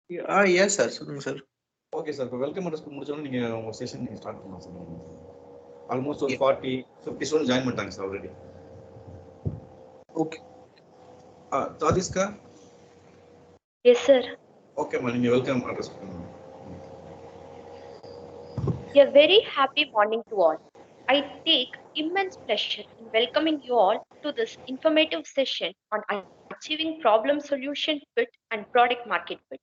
Yes, sir. Sir. Okay, sir. Welcome to the session. Start almost Yeah. 40, 50 students join already. Okay. Tadiska? Yes, sir. Okay, man. Welcome. A very happy morning to all. I take immense pleasure in welcoming you all to this informative session on achieving problem solution fit and product market fit.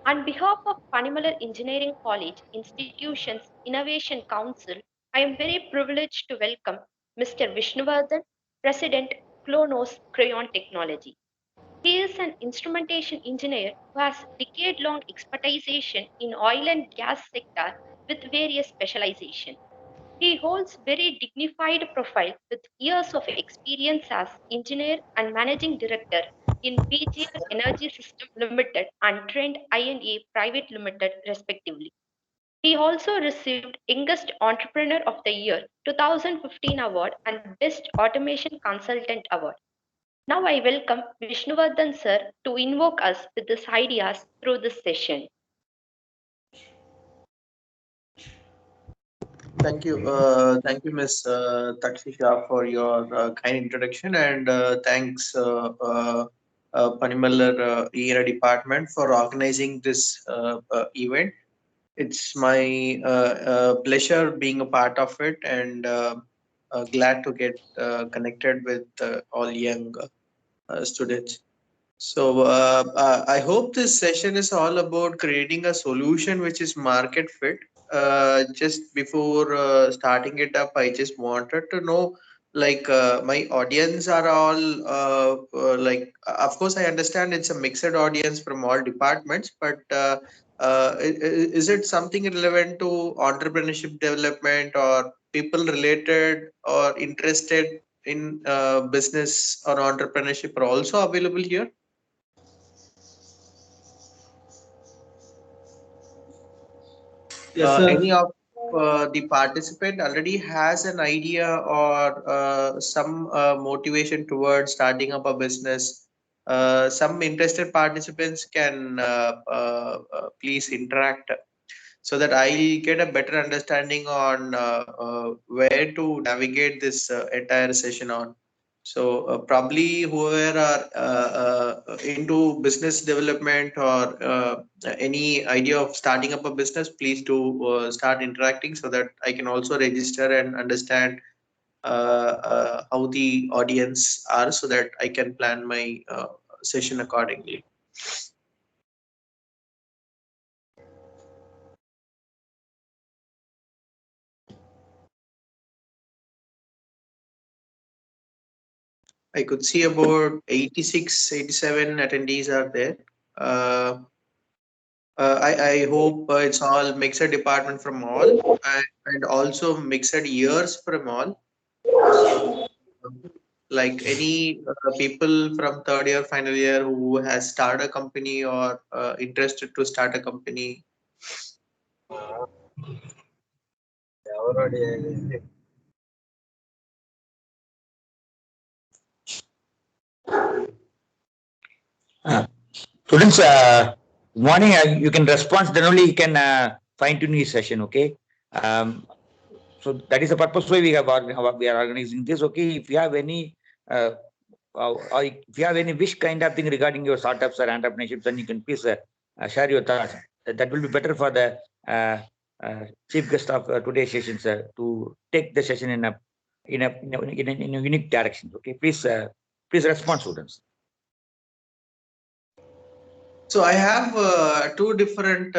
On behalf of Panimalar Engineering College Institution's Innovation Council, I am very privileged to welcome Mr. Vishnuvardhan, President, Clonos Crayon Technology. He is an instrumentation engineer who has decade-long expertise in oil and gas sector with various specialization. He holds very dignified profile with years of experience as engineer and managing director in BGR Energy System Limited and Trend INA Private Limited respectively. He also received Youngest Entrepreneur of the Year 2015 award and Best Automation Consultant award. Now I welcome Vishnuvardhan sir to invoke us with his ideas through this session. Thank you, Miss Takshisha, for your kind introduction, and thanks, Panimalar ERA department for organizing this event. It's my pleasure being a part of it, and glad to get connected with all young students. So I hope this session is all about creating a solution which is market fit. Just before starting it up, I just wanted to know, like, my audience are all like, of course, I understand it's a mixed audience from all departments, but is it something relevant to entrepreneurship development or people related or interested in business or entrepreneurship are also available here? Yes, sir. Any of the participant already has an idea or some motivation towards starting up a business? Some interested participants can please interact so that I'll get a better understanding on where to navigate this entire session on. So probably whoever are into business development or any idea of starting up a business, please do start interacting so that I can also register and understand how the audience are so that I can plan my session accordingly. I could see about 86, 87 attendees are there. Uh, I hope it's all mixed department from all and also mixed years from all. So, like any people from third year, final year who has started a company or interested to start a company. Students, morning, you can respond, then only you can fine tune your session, okay? So that is the purpose why we are organizing this, okay? If you have any, or if you have any wish kind of thing regarding your startups or entrepreneurship, then you can please share your thoughts. That will be better for the chief guest of today's session, sir, to take the session in a unique direction, okay? Please respond, students. So I have two different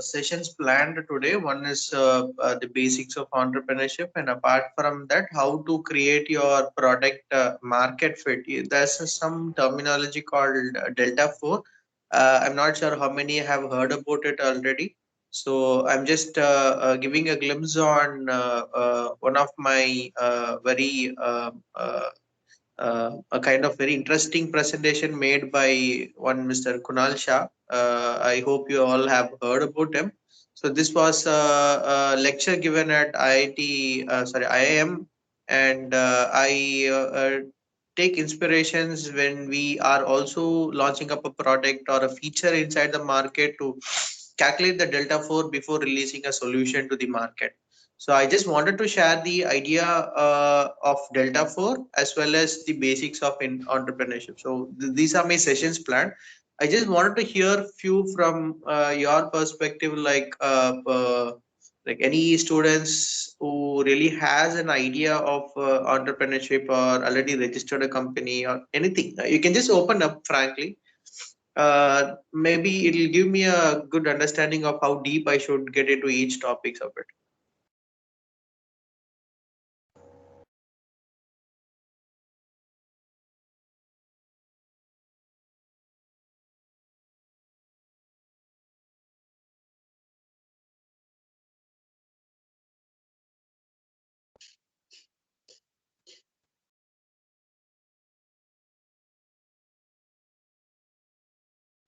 sessions planned today. One is the basics of entrepreneurship, and apart from that, how to create your product market fit. There's some terminology called Delta 4. I'm not sure how many have heard about it already. So I'm just giving a glimpse on one of my very a kind of very interesting presentation made by one Mr. Kunal Shah. I hope you all have heard about him. So this was a lecture given at IIT, IIM, and I take inspirations when we are also launching up a product or a feature inside the market to calculate the delta 4 before releasing a solution to the market. So I just wanted to share the idea of delta 4 as well as the basics of entrepreneurship. So these are my sessions planned. I just wanted to hear few from your perspective, like any students who really has an idea of entrepreneurship or already registered a company or anything. You can just open up frankly. Maybe it'll give me a good understanding of how deep I should get into each topics of it.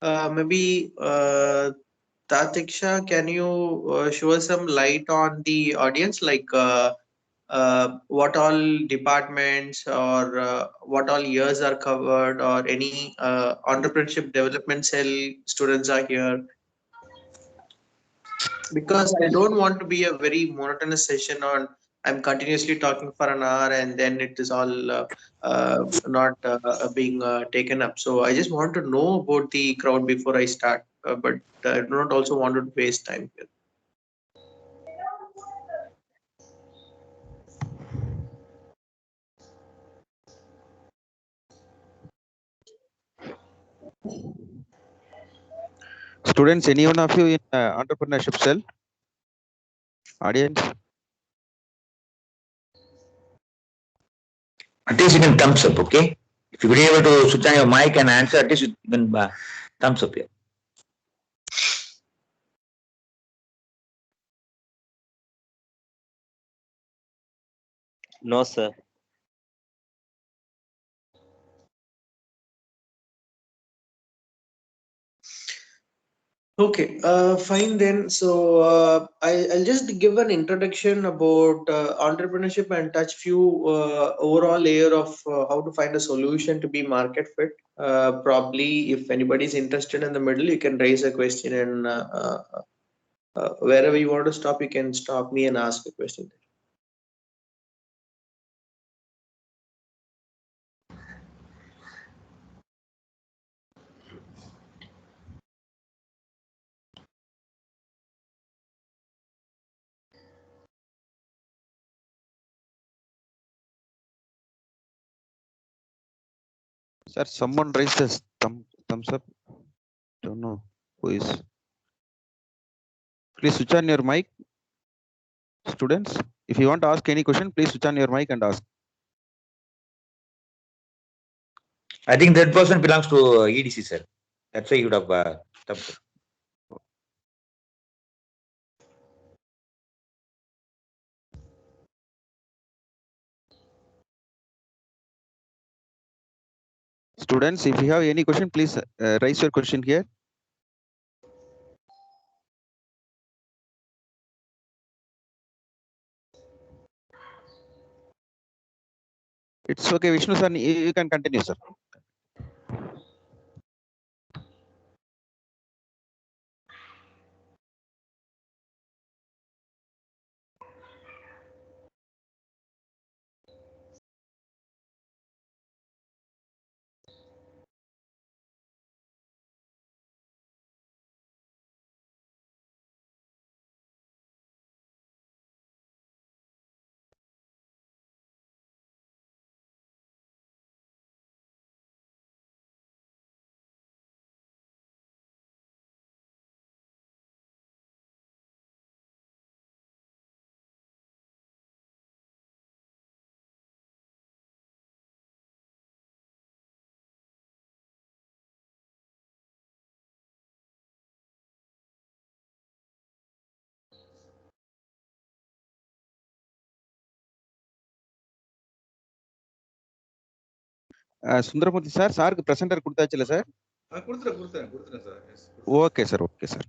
Maybe Tatiksha, can you show us some light on the audience, like what all departments or what all years are covered, or any entrepreneurship development cell students are here? Because I don't want to be a very monotonous session on I'm continuously talking for an hour and then it is all not being taken up. So I just want to know about the crowd before I start, but I do not also want to waste time here. Students, any one of you in entrepreneurship cell? Audience? At least you can thumbs up, okay? If you could be able to switch on your mic and answer, at least you can thumbs up here. No, sir. Okay, fine then. So I'll just give an introduction about entrepreneurship and touch few overall layer of how to find a solution to be market fit. Probably, if anybody is interested in the middle, you can raise a question, and wherever you want to stop, you can stop me and ask a question. Sir, someone raised a thumbs up. Don't know who is. Please switch on your mic, students. If you want to ask any question, please switch on your mic and ask. I think that person belongs to EDC, sir. That's why you would have thumbs up. Students, if you have any question, please raise your question here. It's okay, Vishnu sir, you can continue, sir. Sundaramurthy sir, sir presenter கொடுத்தாச்சுல sir? கொடுத்துறேன் sir. Okay sir, okay sir.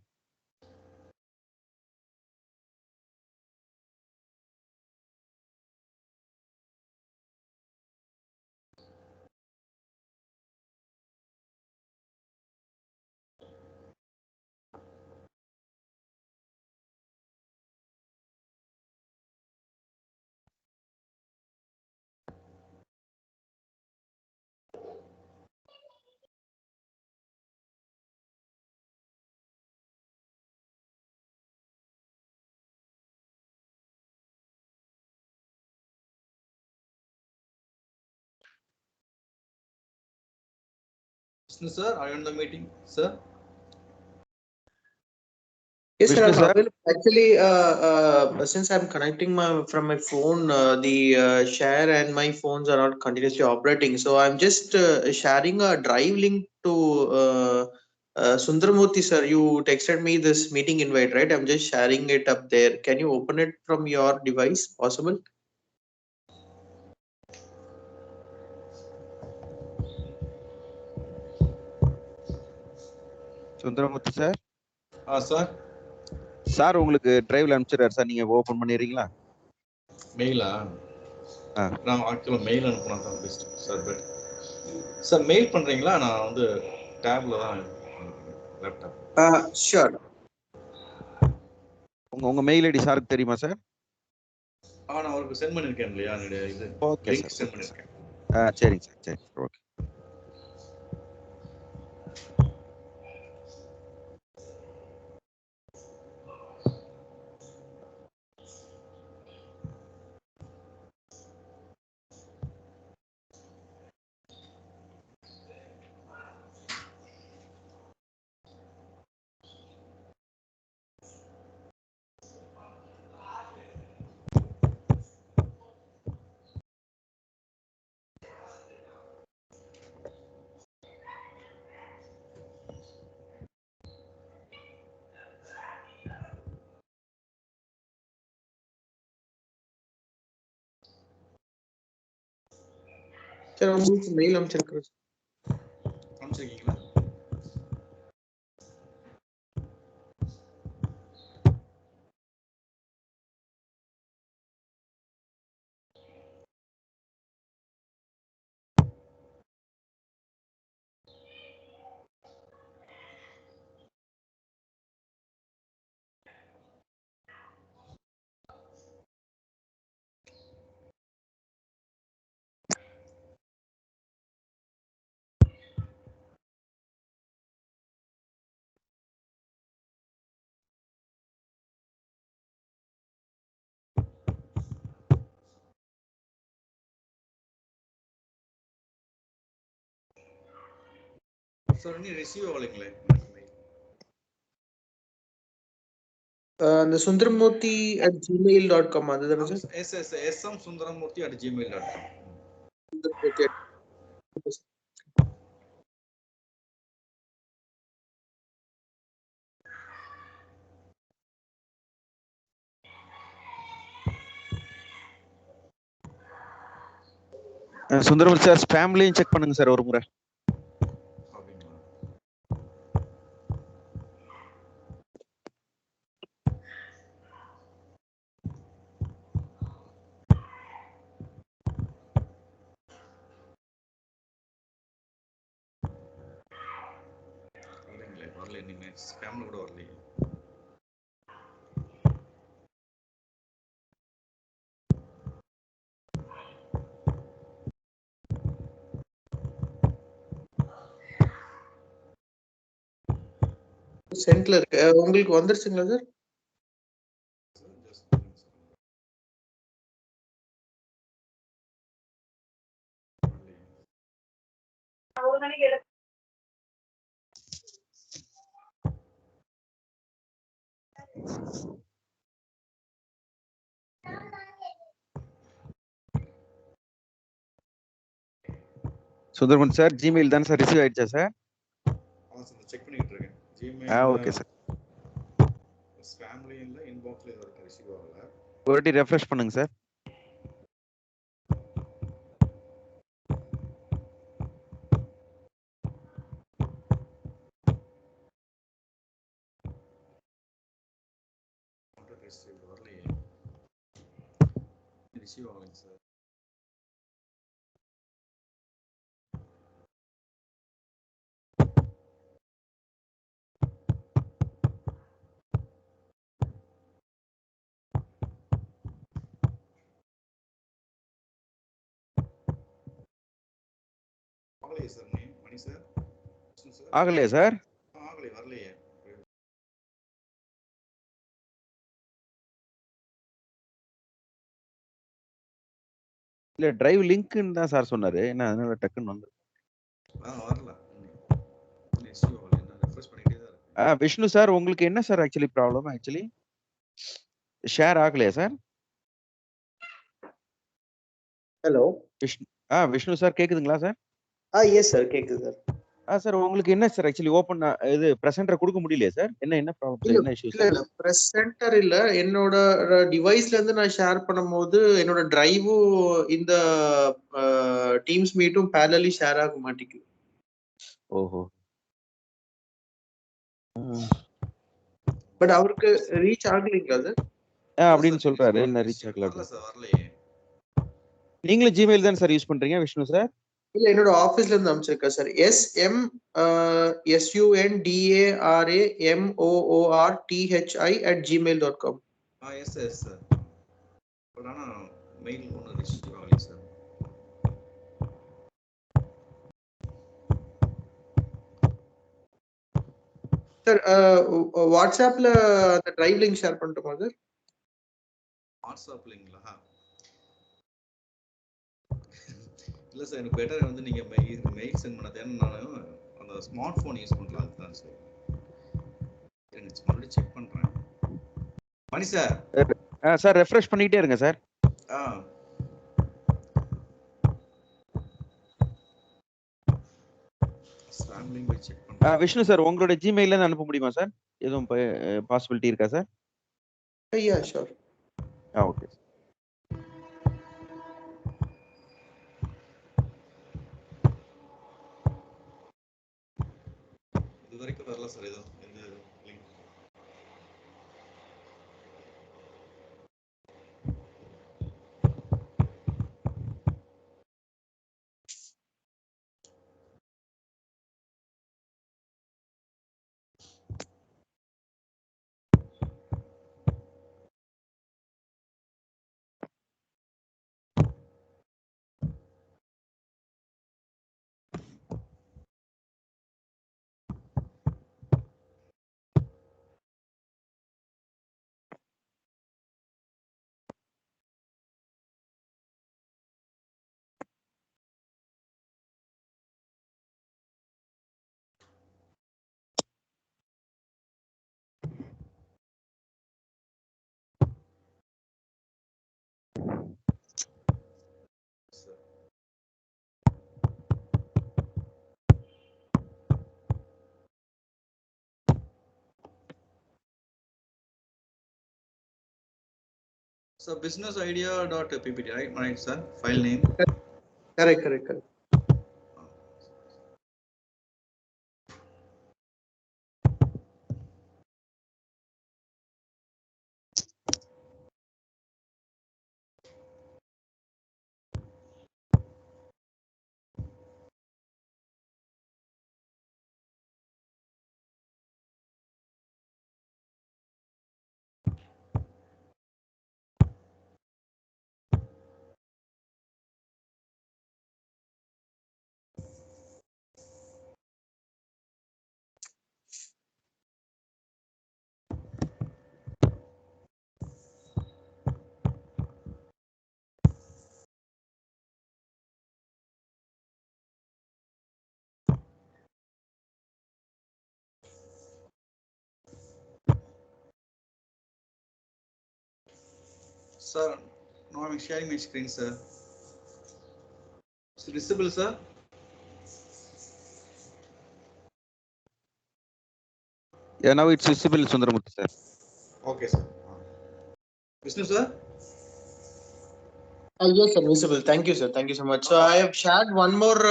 Vishnu sir, are you in the meeting, sir? Yes, sir, Vishnu, I'm sir. available. Actually, since I'm connecting from my phone, the share and my phones are not continuously operating. So I'm just sharing a drive link to Sundaramurthy, sir. You texted me this meeting invite, right? I'm just sharing it up there. Can you open it from your device? Possible? Sundaramoorthy sir. Sir. Sir உங்களுக்கு டிரைவ்ல அனுப்பிச்சிடுறாரு sir, நீங்க open பண்ணிடுறீங்களா? மெயிலா? நான் ஆக்சுவலாக mail அனுப்புனா தான் best sir. But sir mail பண்ணுறீங்களா? நான் வந்து டேப்ல தான் லேப்டாப். ஷூர். உங்க மெயில் ஐடி சாருக்கு தெரியுமா சார்? நான் அவருக்கு சென்ட் பண்ணியிருக்கேன் இல்லையா, இது ஓகே லிங்க் சார். சென்ட் பண்ணியிருக்கேன். சரிங்க சார், சரி ஓகே. சரி, உங்களுக்கு மெயில் அனுப்பிச்சிருக்கிறேன். அனுப்பிச்சிருக்கீங்களா? சார் இன்னும் ரிசீவ் ஆகலைங்களே மெயில். அந்த sundaramurthy@gmail.com அதுதானே சார்? ssundaramurthy@gmail.com. சுந்தரமூர்த்தி சார் ஸ்பேம்லயும் செக் பண்ணுங்க சார் ஒரு முறை. வரல, இனிமே ஸ்பேம்ல கூட வரலையே. சென்ட்ல இருக்கு. உங்களுக்கு வந்துருச்சுங்களா சார்? சுந்தரமூர்த்தி சார் ஜிமெயில் தானே சார் ரிசீவ் ஆயிடுச்சா சார்? செக் பண்ணிட்டு இருக்கேன். Gmail okay sir. ஸ்பேம்லயும் இல்ல, இன்பாக்ஸ்லயும் வரைக்கும் ரிசீவ் ஆகல. ஒரு வாட்டி ரெஃப்ரெஷ் பண்ணுங்க சார். வரலையே, ரிசீவ் ஆகலைங்க சார். ஆகலையே சார். மணி சார், ஆகலையா சார்? ஆகலையே, வரலையே. இல்ல டிரைவ் லிங்க்னு தான் சார் சொன்னாரு. என்ன அதனால டக்குன்னு வந்து வரல. issue ஆகல. நான் refresh பண்ணிட்டே தான் இருக்கேன். விஷ்ணு சார் உங்களுக்கு என்ன sir actually problem? Actually share ஆகலையா சார்? ஹலோ. விஷ்ணு சார் கேக்குதுங்களா சார்? எஸ் சார், கேக்குது சார். சார் உங்களுக்கு என்ன சார் ஆக்சுவலி ஓபன் இது பிரசன்டர் கொடுக்க முடியலையா சார்? என்ன ப்ராப்ளம் சார்? என்ன இஷ்யூ சார்? இல்ல பிரசன்டர் இல்ல, என்னோட டிவைஸ்ல இருந்து நான் ஷேர் பண்ணும்போது என்னோட டிரைவு இந்த டீம்ஸ் மீட்டும் parallelly ஷேர் ஆக மாட்டேங்குது. ஓஹோ. பட் அவருக்கு ரீச் ஆகலைங்களா சார்? அப்படின்னு சொல்றாரு. என்ன ரீச் ஆகல? வரல சார், வரலையே. நீங்களும் ஜிமெயில் தான் சார் யூஸ் பண்றீங்க விஷ்ணு சார்? இல்ல, என்னோட ஆபீஸ்ல இருந்து அனுப்பிச்சிருக்கேன் sir. SMSUNDARAMOORTHI@gmail.com. Yes sir. But ஆனா மெயில் ஒன்றும் ரிசீவ் ஆகலையே சார். சார் வாட்ஸ்அப்ல அந்த டிரைவ் லிங்க் ஷேர் பண்ணட்டுமா சார்? வாட்ஸ்அப் லிங்க்ங்களா? இல்ல சார், எனக்கு பெட்டர் வந்து நீங்க மெயில் சென்ட் பண்ணது. ஏன்னா நான் அந்த ஸ்மார்ட் போன் யூஸ் பண்றேன், அதுதான் சார். எனக்கு மறுபடியும் செக் பண்றேன். மணி சார். சார் ரெஃப்ரெஷ் பண்ணிட்டே இருங்க சார். விஷ்ணு சார் உங்களோட ஜிமெயில இருந்து அனுப்ப முடியுமா சார்? எதுவும் பாசிபிலிட்டி இருக்கா சார்? Yeah sure. ஓகே. இது வரைக்கும் வரல சார் எதுவும் எந்த link. So businessidea.ppt, right sir? File name. Correct. Sir, now I'm sharing my screen, sir. Is it visible, sir? Yeah, now it's visible, Sundaramurthy sir. Okay, sir. Vishnu, sir? Yes, sir, visible. Thank you, sir. Thank you so much. So I have shared one more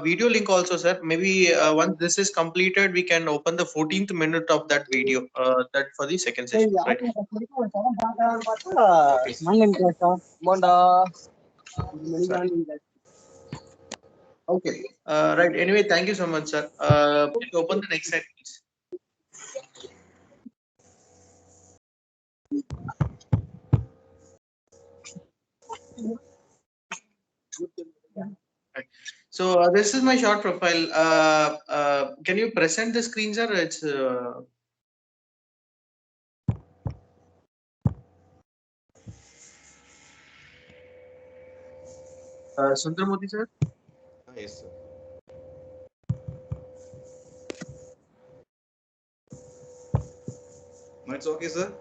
video link also, sir. Maybe once this is completed, we can open the 14th minute of that video. That for the second session, right? Okay. Right. Anyway, thank you so much, sir. Please open the next slide, please. Right. So this is my short profile. Can you present the screen, sir? It's Sundaramurthy, sir. Yes, sir. No, it's okay, sir.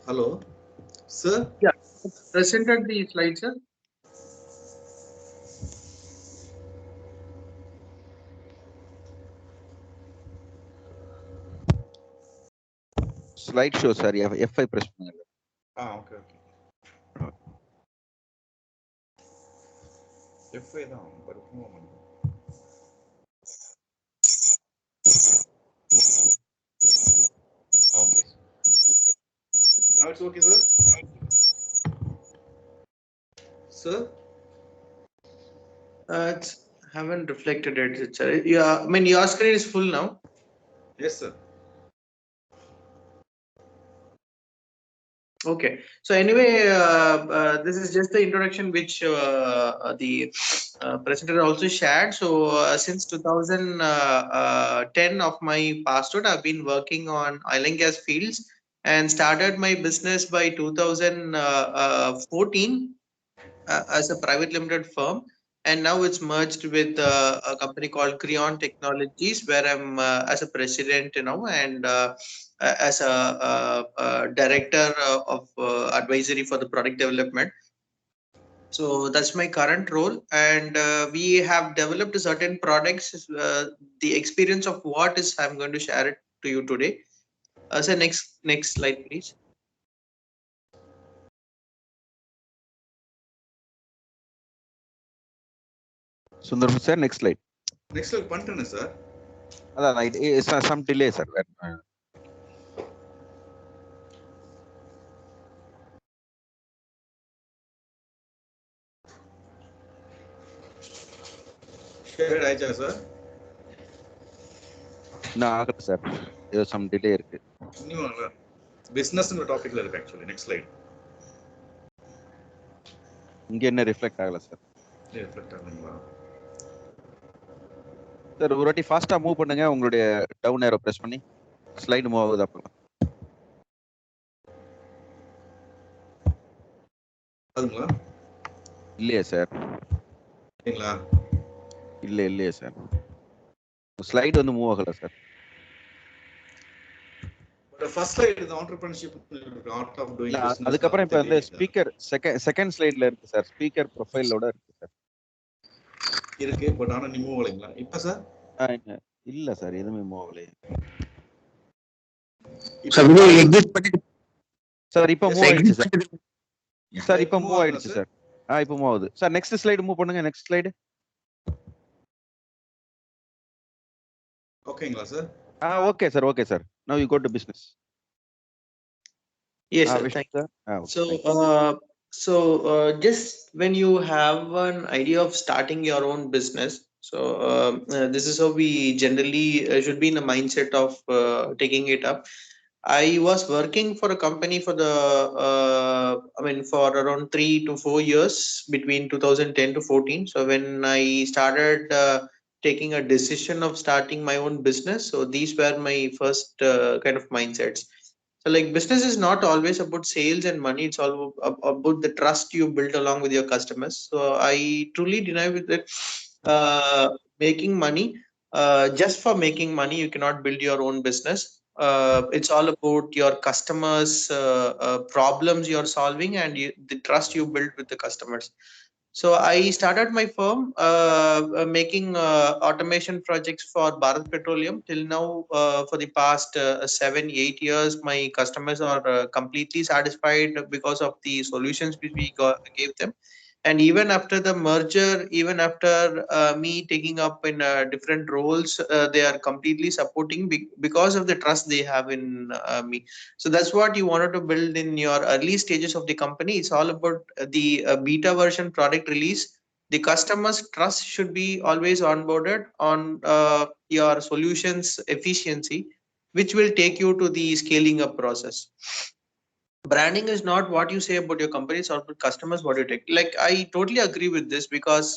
Hello, sir. Yeah, presented the slide, sir. Slide show, sir. F5 press பண்ணுங்க. Okay, okay. F5 தான், but move on. Okay. Now it's okay, sir. Sir. It's haven't reflected it, sir. Yeah, I mean your screen is full now. Yes, sir. Okay, so anyway, this is just the introduction which the presenter also shared. So since 2010 of my pasthood, I've been working on oil and gas fields and started my business by 2014 as a private limited firm, and now it's merged with a company called Creon Technologies, where I'm as a president, and as a director of advisory for the product development. So that's my current role, and we have developed certain products. The experience of what is I'm going to share it to you today. So next slide, please. Sundar sir, next slide. Next slide பண்ணிட்டேன் sir. அதான் some delay, sir. Share ஆயிச்சா sir? இன்னும் ஆகல sir. ஏதோ some delay இருக்கு. இன்னும் பிசினஸ்ங்கிற டாபிக்ல இருக்கு actually. Next slide. இங்க என்ன ரிஃப்ளெக்ட் ஆகல சார். ரிஃப்ளெக்ட் ஆகலங்களா? சார் ஒரு வாட்டி ஃபாஸ்டா மூவ் பண்ணுங்க, உங்களுடைய டவுன் ஏரோ பிரஸ் பண்ணி ஸ்லைடு மூவ் ஆகுது அப்பலாம். அதுங்களா? இல்லையா சார்? இல்லைங்களா? இல்லையா சார். ஸ்லைடு வந்து மூவ் ஆகல சார். ஃபர்ஸ்ட் ஸ்லைடு இந்த entrepreneurship art of doing business. அதுக்கப்புறம் இப்ப வந்து ஸ்பீக்கர் செகண்ட் ஸ்லைடுல இருக்கு சார். ஸ்பீக்கர் ப்ரொஃபைலோட இருக்கு சார். இருக்கு, பட் ஆனா நீ மூவ் ஆகலைங்களா? இப்ப சார்? இல்ல சார், எதுவுமே மூவ் ஆகலையே. சார் வீடியோ எக்ஸிட் பண்ணிட்டு சார் இப்ப மூவ் ஆயிடுச்சு சார். சார் இப்ப Move மூவ் ஆகுதா ஆயிடுச்சு சார். இப்ப மூவ் ஆகுது சார். நெக்ஸ்ட் ஸ்லைடு மூவ் பண்ணுங்க. Next slide. ஓகேங்களா sir? Okay sir. Okay sir. Now you go to business. Yes, sir. Thank you. So just when you have an idea of starting your own business, so this is how we generally should be in the mindset of taking it up. I was working for a company for for around 3 to 4 years between 2010 to 14. So when I started taking a decision of starting my own business, so these were my first kind of mindsets. So like business is not always about sales and money. It's all about the trust you build along with your customers. So I truly deny with it, making money just for making money. You cannot build your own business. It's all about your customers' problems you're solving, and the trust you build with the customers. So I started my firm making automation projects for Bharat Petroleum. Till now, for the past 7-8 years, my customers are completely satisfied because of the solutions which we gave them. And even after the merger, even after me taking up in different roles, they are completely supporting because of the trust they have in me. So that's what you wanted to build in your early stages of the company. It's all about the beta version product release. The customer's trust should be always onboarded on your solutions efficiency, which will take you to the scaling up process. Branding is not what you say about your company, it's about customers, what you take. Like I totally agree with this, because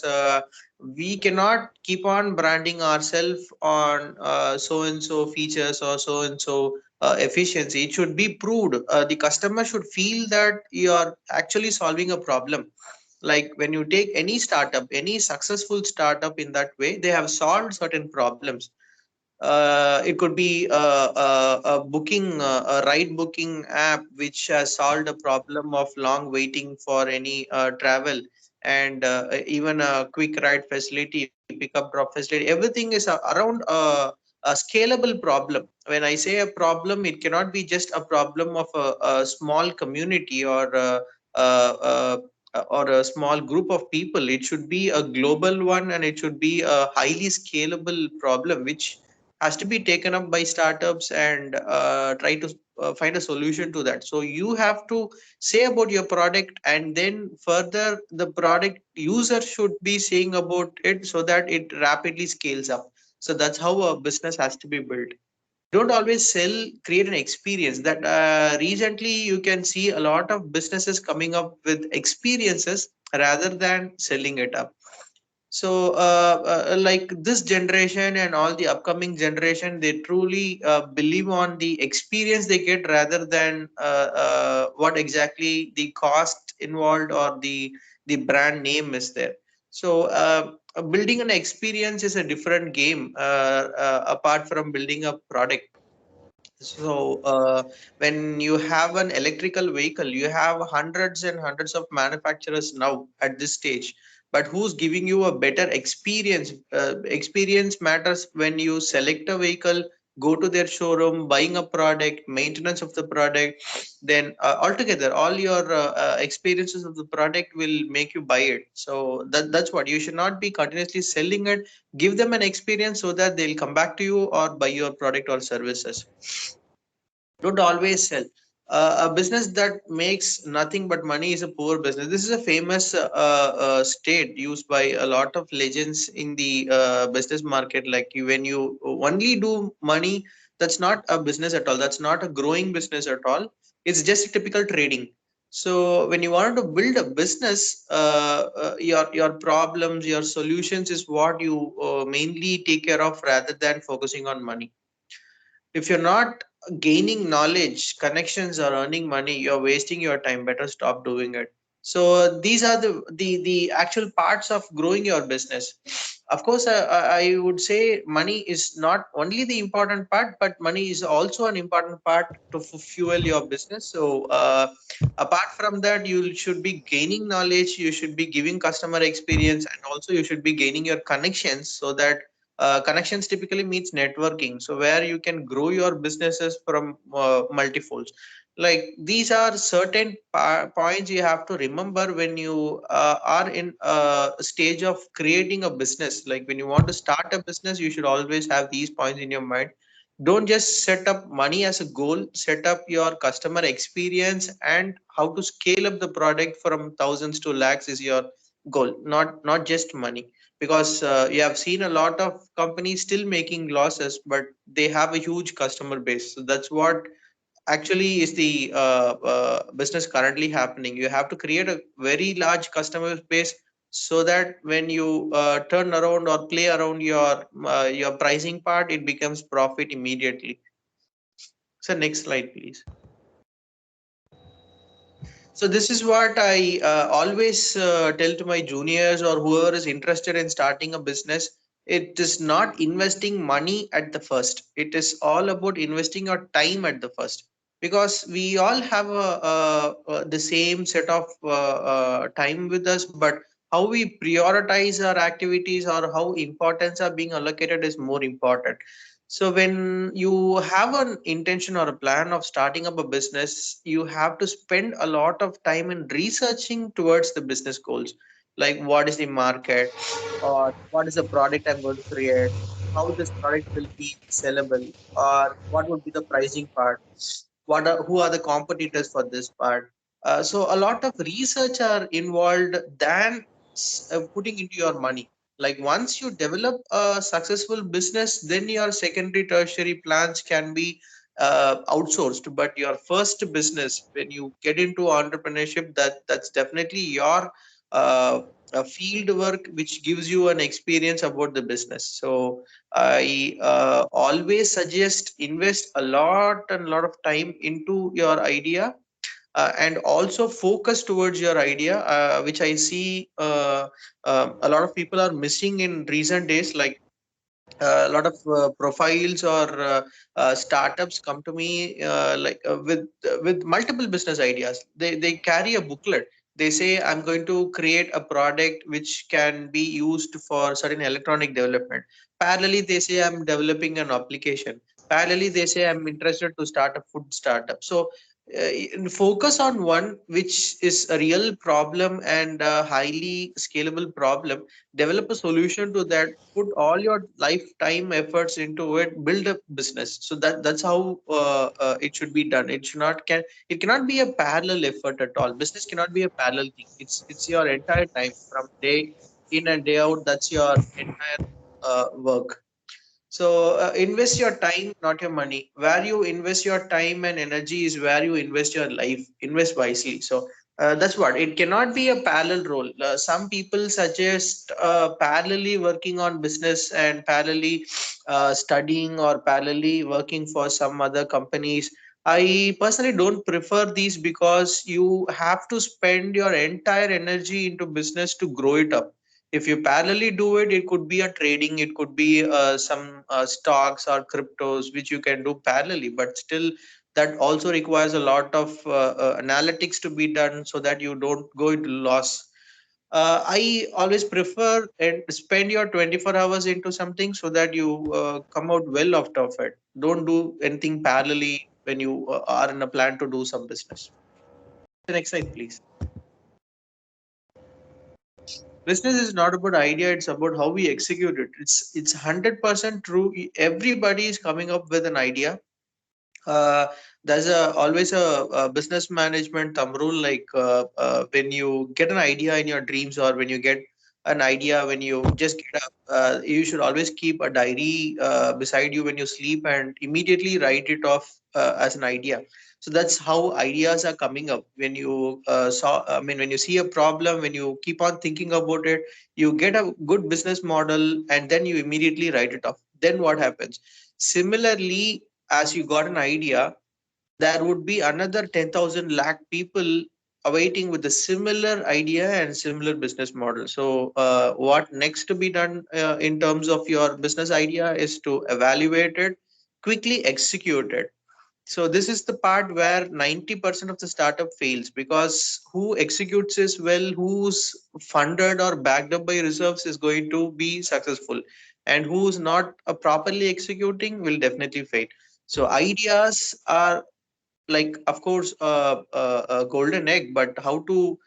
we cannot keep on branding ourselves on so and so features or so and so efficiency. It should be proved. The customer should feel that you are actually solving a problem. Like when you take any startup, any successful startup, in that way they have solved certain problems. It could be a booking, a ride booking app which has solved a problem of long waiting for any travel, and even a quick ride facility, pickup drop facility. Everything is around a scalable problem. When I say a problem, it cannot be just a problem of a small community uh, or a small group of people. It should be a global one, and it should be a highly scalable problem which has to be taken up by startups and try to find a solution to that. So you have to say about your product, and then further the product user should be saying about it so that it rapidly scales up. So that's how a business has to be built. Don't always sell, create an experience. That recently you can see a lot of businesses coming up with experiences rather than selling it up. So like this generation and all the upcoming generation, they truly believe on the experience they get rather than what exactly the cost involved or the brand name is there. So building an experience is a different game apart from building a product. So when you have an electrical vehicle, you have hundreds and hundreds of manufacturers now at this stage. But who's giving you a better experience? Experience matters when you select a vehicle, go to their showroom, buying a product, maintenance of the product. Then altogether, all your experiences of the product will make you buy it. So that's what you should not be continuously selling it. Give them an experience so that they'll come back to you or buy your product or services. Don't always sell. A business that makes nothing but money is a poor business. This is a famous state used by a lot of legends in the business market. Like when you only do money, that's not a business at all. That's not a growing business at all. It's just typical trading. So when you want to build a business, your problems, your solutions is what you mainly take care of rather than focusing on money. If you're not gaining knowledge, connections, or earning money, you're wasting your time. Better stop doing it. So these are the actual parts of growing your business. Of course, I would say money is not only the important part, but money is also an important part to fuel your business. So apart from that, you should be gaining knowledge, you should be giving customer experience, and also you should be gaining your connections, so that connections typically means networking, so where you can grow your businesses from multifolds. Like these are certain points you have to remember when you are in a stage of creating a business. Like when you want to start a business, you should always have these points in your mind. Don't just set up money as a goal. Set up your customer experience and how to scale up the product from thousands to lakhs is your goal, not just money. Because you have seen a lot of companies still making losses, but they have a huge customer base. So that's what actually is the business currently happening. You have to create a very large customer base so that when you turn around or play around your pricing part, it becomes profit immediately. So next slide, please. So this is what I always tell to my juniors or whoever is interested in starting a business. It is not investing money at the first. It is all about investing your time at the first, because we all have the same set of time with us, but how we prioritize our activities or how importance are being allocated is more important. So when you have an intention or a plan of starting up a business, you have to spend a lot of time in researching towards the business goals. Like what is the market, or what is the product I'm going to create, how this product will be sellable, or what would be the pricing part, who are the competitors for this part. So a lot of research are involved than putting into your money. Like once you develop a successful business, then your secondary tertiary plans can be outsourced. But your first business, when you get into entrepreneurship, that's definitely your field work which gives you an experience about the business. So I always suggest invest a lot of time into your idea, and also focus towards your idea, which I see a lot of people are missing in recent days. Like A lot of profiles or startups come to me with multiple business ideas. They carry a booklet. They say, I'm going to create a product which can be used for certain electronic development. Parallelly, they say, I'm developing an application. Parallelly, they say, I'm interested to start a food startup. So focus on one which is a real problem and a highly scalable problem. Develop a solution to that, put all your lifetime efforts into it, build a business. So that's how it should be done. It cannot be a parallel effort at all. Business cannot be a parallel thing. It's your entire time from day in and day out. That's your entire work. So invest your time, not your money. Where you invest your time and energy is where you invest your life. Invest wisely. So that's what it cannot be a parallel role. Some people suggest parallelly working on business and parallelly studying or parallelly working for some other companies. I personally don't prefer these because you have to spend your entire energy into business to grow it up. If you parallelly do it, it could be a trading, it could be some stocks or cryptos which you can do parallelly, but still that also requires a lot of analytics to be done so that you don't go into loss. I always prefer and spend your 24 hours into something so that you come out well out of it. Don't do anything parallelly when you are in a plan to do some business. The next slide, please. Business is not about idea, it's about how we execute it. It's 100% true. Everybody is coming up with an idea. uh, there's always a business management thumb rule, like when you get an idea in your dreams, or when you get an idea when you just get up, you should always keep a diary beside you when you sleep and immediately write it off as an idea. So that's how ideas are coming up. When you when you see a problem, when you keep on thinking about it, you get a good business model and then you immediately write it off. Then what happens? Similarly, as you got an idea, there would be another 10,000 lakh people awaiting with a similar idea and similar business model. So, what next to be done in terms of your business idea is to evaluate it, quickly execute it. So this is the part where 90% of the startup fails, because who executes this well, who's funded or backed up by reserves, is going to be successful, and who's not properly executing will definitely fail. So ideas are, like, of course, a golden egg, but how to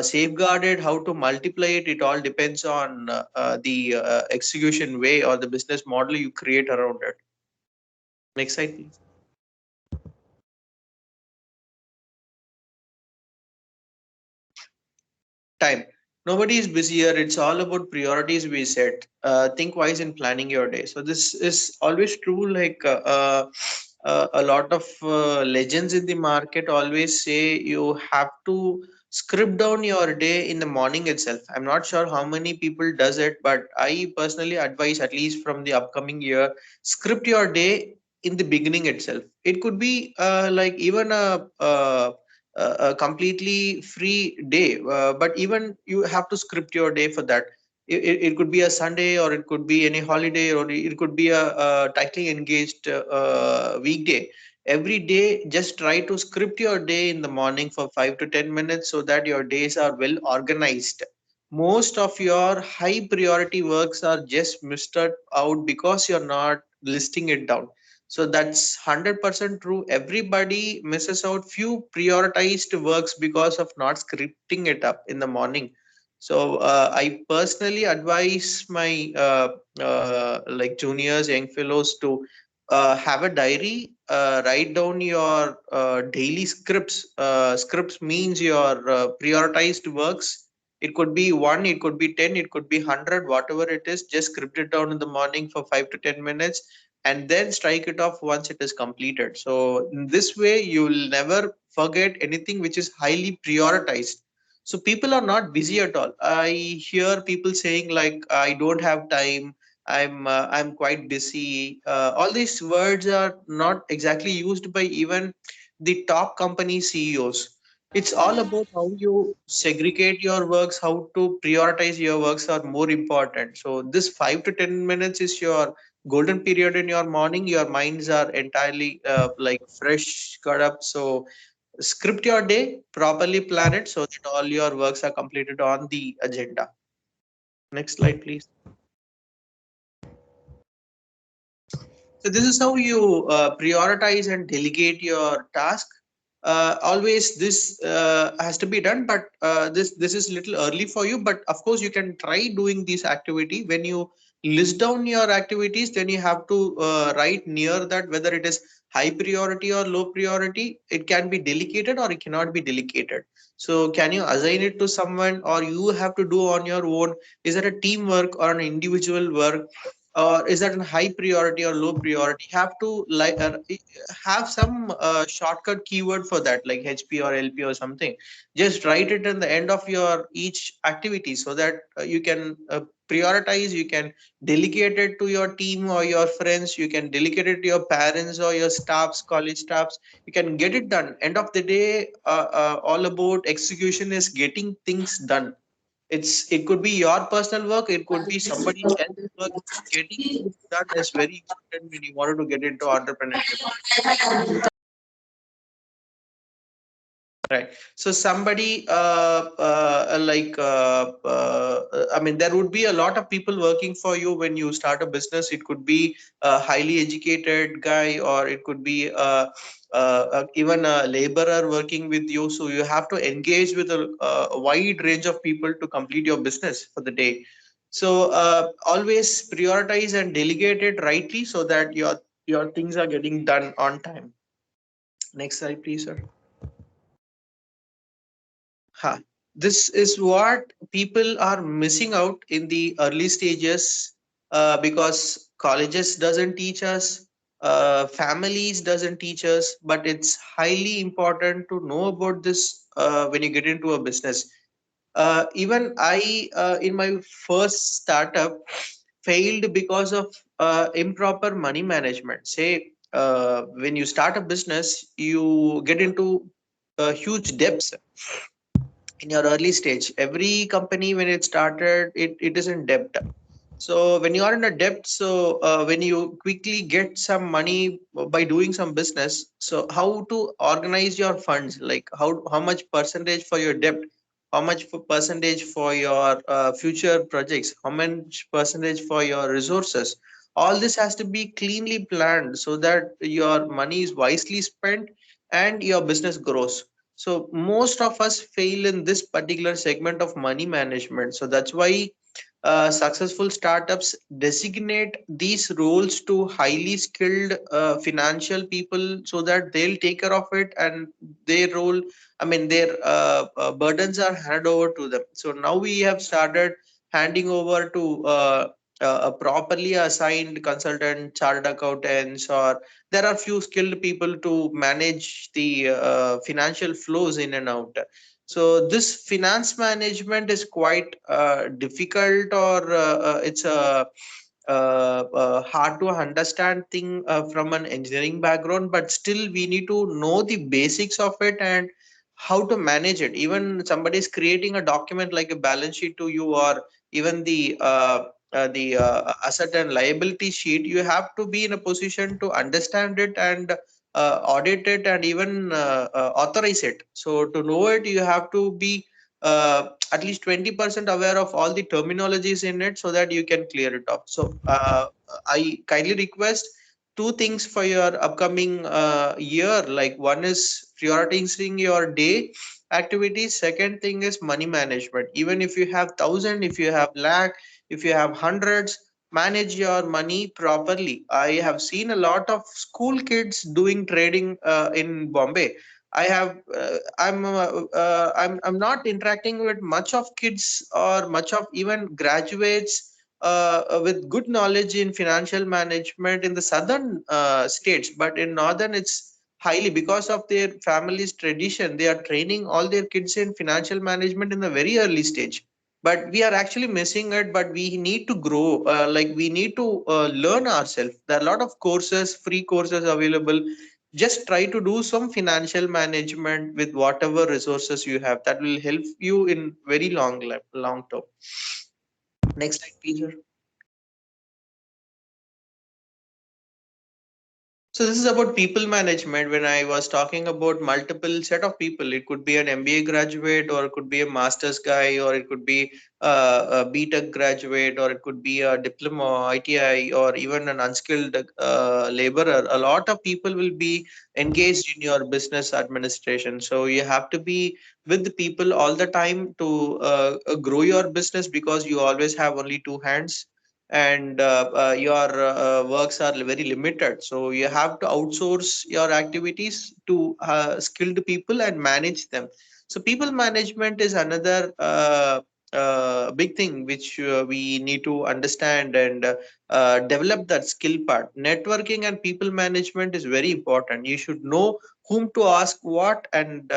safeguard it, how to multiply it, it all depends on the execution way or the business model you create around it. Next slide, please. Time. Nobody is busier. It's all about priorities we set. Think wise in planning your day. So this is always true. Like a lot of legends in the market always say you have to script down your day in the morning itself. I'm not sure how many people does it, but I personally advise, at least from the upcoming year, script your day in the beginning itself. It could be like even a completely free day, but even you have to script your day for that. It could be a Sunday, or it could be any holiday, or it could be a tightly engaged weekday. Every day, just try to script your day in the morning for 5 to 10 minutes so that your days are well organized. Most of your high priority works are just missed out because you're not listing it down. So that's 100% true. Everybody misses out few prioritized works because of not scripting it up in the morning. So I personally advise my like juniors, young fellows, to have a diary, write down your daily scripts. Scripts means your prioritized works. It could be one, it could be 10, it could be 100, whatever it is. Just script it down in the morning for 5 to 10 minutes, and then strike it off once it is completed. So in this way, you will never forget anything which is highly prioritized. So people are not busy at all. I hear people saying like, I don't have time, I'm quite busy. All these words are not exactly used by even the top company CEOs. It's all about how you segregate your works, how to prioritize your works are more important. So this 5 to 10 minutes is your golden period in your morning, your minds are entirely like fresh, got up. So script your day, properly plan it so that all your works are completed on the agenda. Next slide, please. So this is how you prioritize and delegate your task. Always this has to be done, but this is little early for you. But of course, you can try doing this activity. When you list down your activities, then you have to write near that whether it is high priority or low priority. It can be delegated or it cannot be delegated. So can you assign it to someone, or you have to do on your own? Is it a teamwork or an individual work? Or is that a high priority or low priority? Have to like have some shortcut keyword for that, like HP or LP or something. Just write it in the end of your each activity so that you can prioritize. You can delegate it to your team or your friends. You can delegate it to your parents or your staffs, college staffs. You can get it done. End of the day, all about execution is getting things done. It could be your personal work, it could be somebody else's work. Getting things done is very important when you wanted to get into entrepreneurship. Right. So somebody I mean, there would be a lot of people working for you when you start a business. It could be a highly educated guy, or it could be even a laborer working with you. So you have to engage with a wide range of people to complete your business for the day. So always prioritize and delegate it rightly so that your things are getting done on time. Next slide, please, sir. Huh. This is what people are missing out in the early stages because colleges doesn't teach us, families doesn't teach us, but it's highly important to know about this when you get into a business. Even I, in my first startup, failed because of improper money management. Say, when you start a business, you get into huge debts in your early stage. Every company when it started, it is in debt. So when you are in a debt, so when you quickly get some money by doing some business, so how to organize your funds, like how much percentage for your debt, how much for percentage for your future projects, how much percentage for your resources. All this has to be cleanly planned so that your money is wisely spent and your business grows. So most of us fail in this particular segment of money management. So that's why successful startups designate these roles to highly skilled financial people so that they'll take care of it, and their role, I mean, their burdens are handed over to them. So now we have started handing over to a properly assigned consultant, chartered accountants, or there are few skilled people to manage the financial flows in and out. So this finance management is quite difficult, or it's a hard to understand thing from an engineering background, but still we need to know the basics of it and how to manage it. Even somebody is creating a document like a balance sheet to you, or even the asset and liability sheet, you have to be in a position to understand it and audit it and even authorize it. So to know it, you have to be at least 20% aware of all the terminologies in it so that you can clear it off. So I kindly request two things for your upcoming year. Like, one is prioritizing your day activities. Second thing is money management. Even if you have thousand, if you have lakh, if you have hundreds, manage your money properly. I have seen a lot of school kids doing trading in Bombay. I have I'm not interacting with much of kids or much of even graduates with good knowledge in financial management in the southern states, but in northern it's highly, because of their family's tradition, they are training all their kids in financial management in the very early stage. But we are actually missing it, but we need to grow, like we need to learn ourselves. There are a lot of courses, free courses available. Just try to do some financial management with whatever resources you have. That will help you in very long term. Next slide, please, sir. So this is about people management. When I was talking about multiple set of people, it could be an MBA graduate, or it could be a master's guy, or it could be a BTech graduate, or it could be a diploma, ITI, or even an unskilled laborer. A lot of people will be engaged in your business administration. So you have to be with the people all the time to grow your business, because you always have only two hands, and your works are very limited, so you have to outsource your activities to skilled people and manage them. So people management is another big thing which we need to understand and develop that skill part. Networking and people management is very important. You should know whom to ask what, and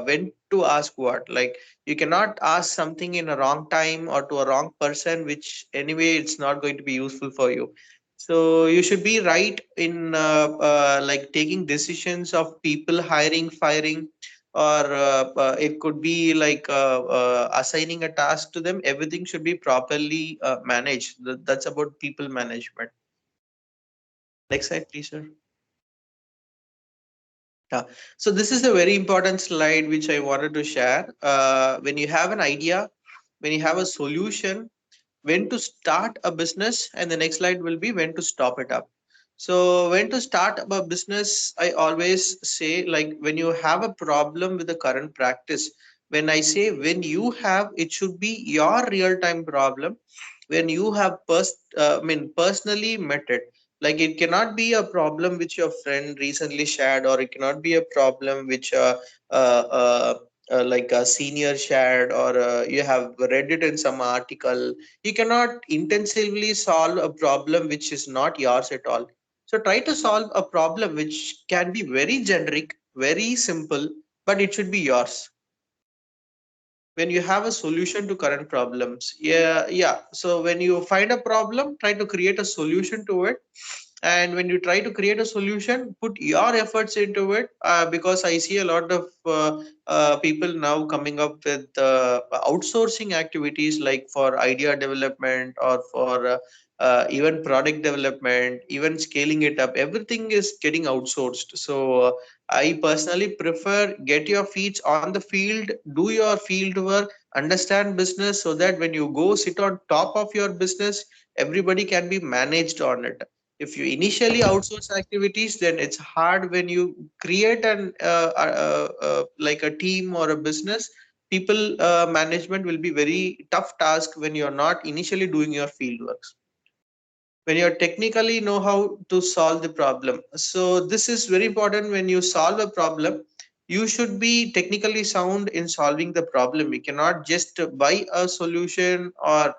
when to ask what. Like, you cannot ask something in a wrong time or to a wrong person, which anyway it's not going to be useful for you. So you should be right in like taking decisions of people hiring, firing, or it could be like assigning a task to them. Everything should be properly managed. That's about people management. Next slide, please, sir. Yeah. So this is a very important slide which I wanted to share. When you have an idea, when you have a solution, when to start a business, and the next slide will be when to stop it up. So when to start a business, I always say, like, when you have a problem with the current practice. When I say when you have, it should be your real time problem, when you have personally met it. Like, it cannot be a problem which your friend recently shared, or it cannot be a problem which uh, uh, like a senior shared, or you have read it in some article. You cannot intensively solve a problem which is not yours at all. So try to solve a problem which can be very generic, very simple, but it should be yours. When you have a solution to current problems, yeah, so when you find a problem, try to create a solution to it. And when you try to create a solution, put your efforts into it, because I see a lot of people now coming up with outsourcing activities, like for idea development, or for even product development, even scaling it up. Everything is getting outsourced. So I personally prefer, get your feet on the field, do your field work, understand business, so that when you go sit on top of your business, everybody can be managed on it. If you initially outsource activities, then it's hard. When you create an like a team or a business, people management will be very tough task when you're not initially doing your field works, when you technically know how to solve the problem. So this is very important. When you solve a problem, you should be technically sound in solving the problem. You cannot just buy a solution, or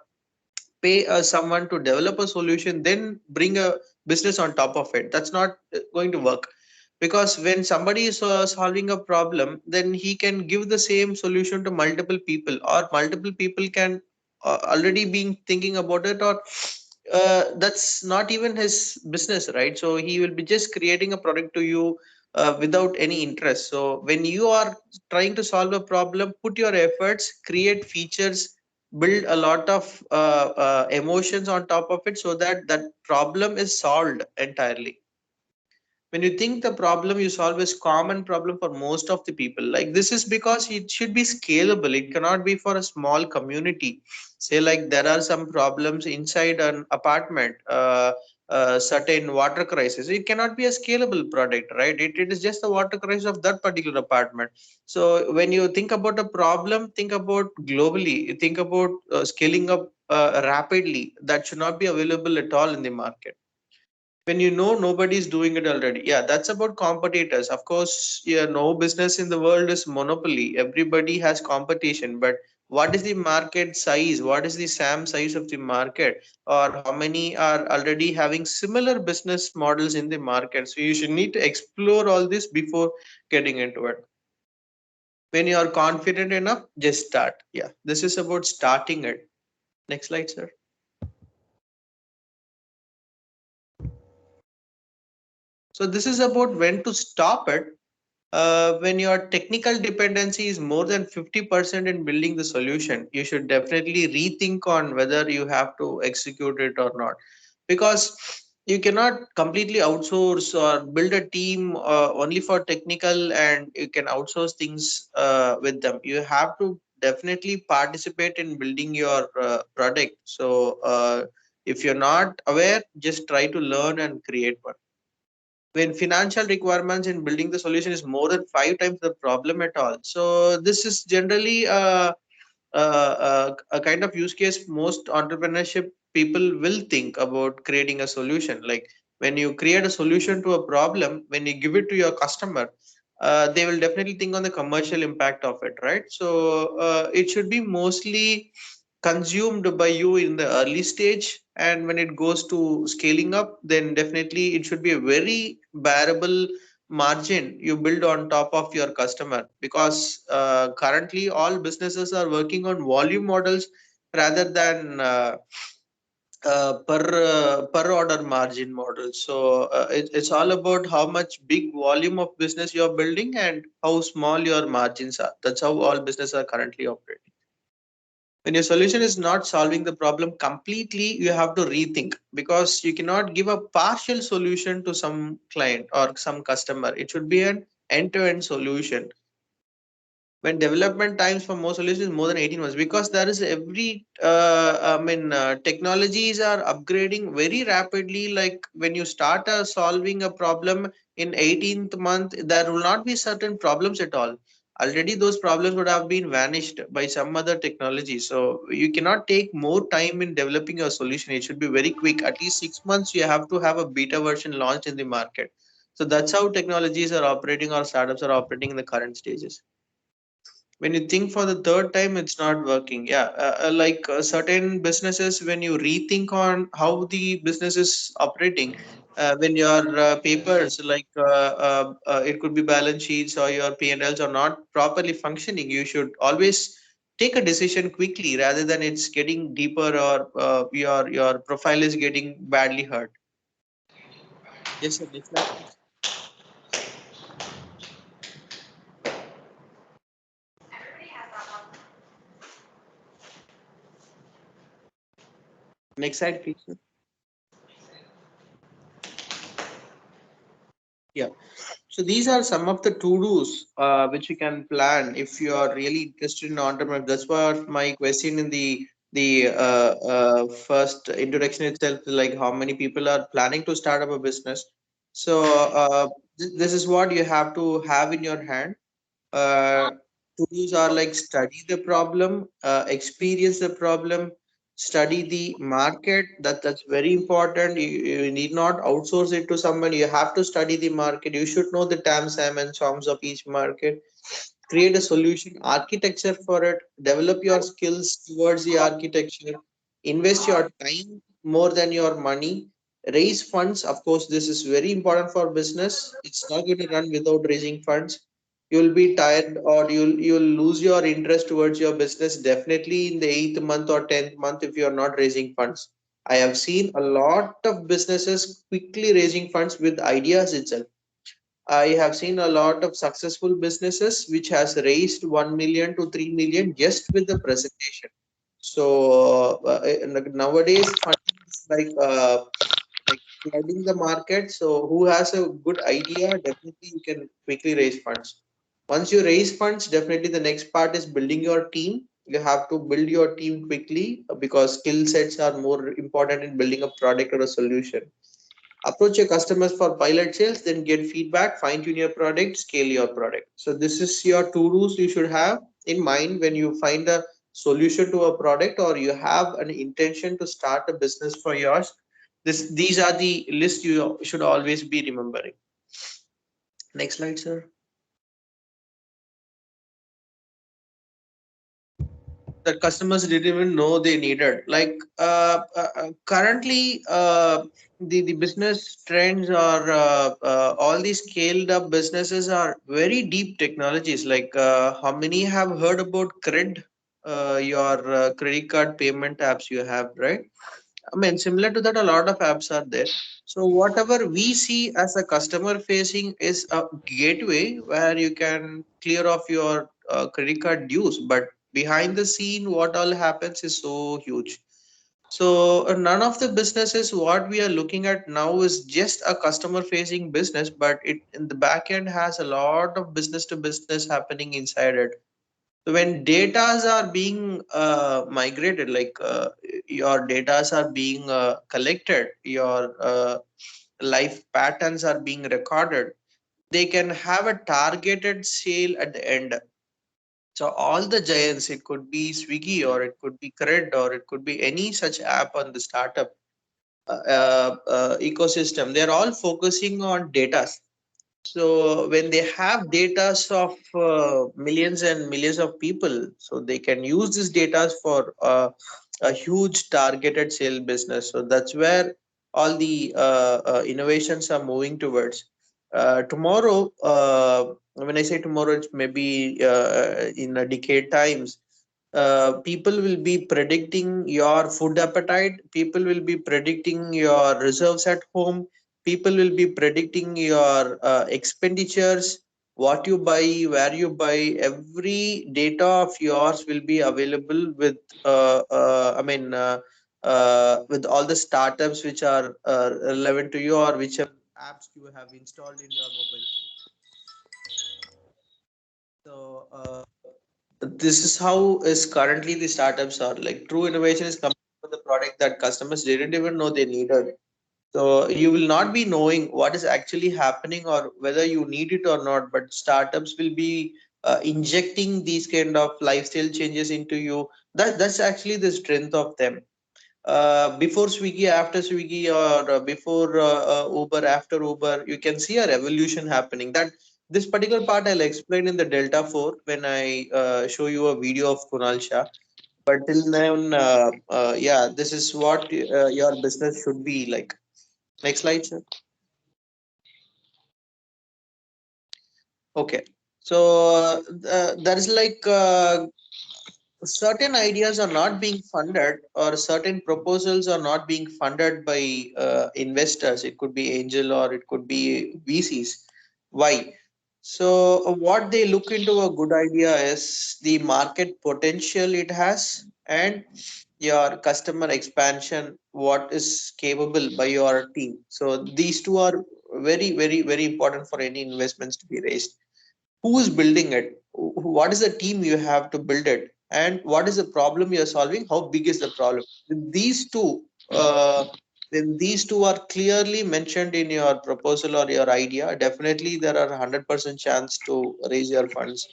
pay someone to develop a solution, then bring a business on top of it. That's not going to work. Because when somebody is solving a problem, then he can give the same solution to multiple people, or multiple people can already been thinking about it, or that's not even his business, right? So he will be just creating a product to you without any interest. So when you are trying to solve a problem, put your efforts, create features, build a lot of emotions on top of it, so that that problem is solved entirely. When you think the problem you solve is common problem for most of the people, like, this is because it should be scalable. It cannot be for a small community. Say, like, there are some problems inside an apartment, certain water crisis, it cannot be a scalable product, right? It is just the water crisis of that particular apartment. So when you think about a problem, think about globally, think about scaling up rapidly. That should not be available at all in the market. When you know nobody's doing it already, yeah, that's about competitors. Of course, yeah, no business in the world is monopoly. Everybody has competition. But what is the market size? What is the SAM size of the market? Or how many are already having similar business models in the market? So you should need to explore all this before getting into it. When you are confident enough, just start. Yeah, this is about starting it. Next slide, sir. So this is about when to stop it. When your technical dependency is more than 50% in building the solution, you should definitely rethink on whether you have to execute it or not. Because You cannot completely outsource or build a team only for technical and you can outsource things with them. You have to definitely participate in building your product. So if you're not aware, just try to learn and create one. When financial requirements in building the solution is more than 5 times the problem at all. So this is generally a kind of use case most entrepreneurship people will think about creating a solution. Like when you create a solution to a problem, when you give it to your customer, they will definitely think on the commercial impact of it, right? So it should be mostly consumed by you in the early stage, and when it goes to scaling up, then definitely it should be a very bearable margin you build on top of your customer, because currently all businesses are working on volume models rather than per order margin model. So it's all about how much big volume of business you're building and how small your margins are. That's how all businesses are currently operating. When your solution is not solving the problem completely, you have to rethink, because you cannot give a partial solution to some client or some customer. It should be an end-to-end solution. When development times for most solutions is more than 18 months, because there is every technologies are upgrading very rapidly. Like when you start solving a problem in 18th month, there will not be certain problems at all. Already those problems would have been vanished by some other technology. So you cannot take more time in developing a solution. It should be very quick. At least 6 months you have to have a beta version launched in the market. So that's how technologies are operating, or startups are operating in the current stages. When you think for the third time, it's not working. Yeah, certain businesses, when you rethink on how the business is operating, when your papers it could be balance sheets or your P&Ls are not properly functioning, you should always take a decision quickly rather than it's getting deeper, or your profile is getting badly hurt. Yes sir, next slide please. Next slide please. Yeah. So these are some of the to-dos which you can plan if you are really interested in entrepreneur. That's what my question in the first introduction itself is, like how many people are planning to start up a business. So this is what you have to have in your hand. uh, Tools are like study the problem, experience the problem, study the market. That's very important. You need not outsource it to someone. You have to study the market. You should know the TAM, SAM, and SOMs of each market. Create a solution architecture for it. Develop your skills towards the architecture. Invest your time more than your money. Raise funds. Of course, this is very important for business. It's not going to run without raising funds. You'll be tired, or you'll lose your interest towards your business definitely in the 8th month or 10th month if you're not raising funds. I have seen a lot of businesses quickly raising funds with ideas itself. I have seen a lot of successful businesses which has raised 1 million to 3 million just with the presentation. So nowadays funding is like flooding the market. So who has a good idea, definitely you can quickly raise funds. Once you raise funds, definitely the next part is building your team. You have to build your team quickly, because skill sets are more important in building a product or a solution. Approach your customers for pilot sales, then get feedback, fine tune your product, scale your product. So this is your two rules you should have in mind when you find a solution to a product, or you have an intention to start a business for yours. These are the list you should always be remembering. Next slide, sir. That customers didn't even know they needed. Like currently, the business trends are all these scaled up businesses are very deep technologies. Like how many have heard about cred, your credit card payment apps you have, right? I mean, similar to that, a lot of apps are there. So whatever we see as a customer facing is a gateway where you can clear off your credit card dues. But behind the scene, what all happens is so huge. So none of the businesses what we are looking at now is just a customer facing business, but it in the back end has a lot of business to business happening inside it. So when datas are being migrated, like your datas are being collected, your life patterns are being recorded, they can have a targeted sale at the end. So all the giants, it could be Swiggy or it could be Cred or it could be any such app on the startup ecosystem, they're all focusing on data. So when they have data of millions and millions of people, so they can use this data for a huge targeted sale business. So that's where all the innovations are moving towards. Tomorrow, when I say tomorrow, it's maybe in a decade times. People will be predicting your food appetite. People will be predicting your reserves at home. People will be predicting your expenditures, what you buy, where you buy. Every data of yours will be available with with all the startups which are relevant to you, or whichever apps you have installed in your mobile phone. So this is how is currently the startups are like. True innovation is coming with the product that customers didn't even know they needed. So you will not be knowing what is actually happening or whether you need it or not, but startups will be injecting these kind of lifestyle changes into you. That's actually the strength of them. Before Swiggy, after Swiggy, or before Uber, after Uber, you can see a revolution happening. That this particular part I'll explain in the Delta 4 when I show you a video of Kunal Shah. But till then, yeah, this is what your business should be like. Next slide, sir. Okay. So there is like certain ideas are not being funded, or certain proposals are not being funded by investors. It could be angel or it could be VCs. Why? So what they look into a good idea is the market potential it has, and your customer expansion, what is capable by your team. So these two are very, very, very important for any investments to be raised. Who is building it? What is the team you have to build it, and what is the problem you're solving? How big is the problem? With these two, when these two are clearly mentioned in your proposal or your idea, definitely there are 100% chance to raise your funds.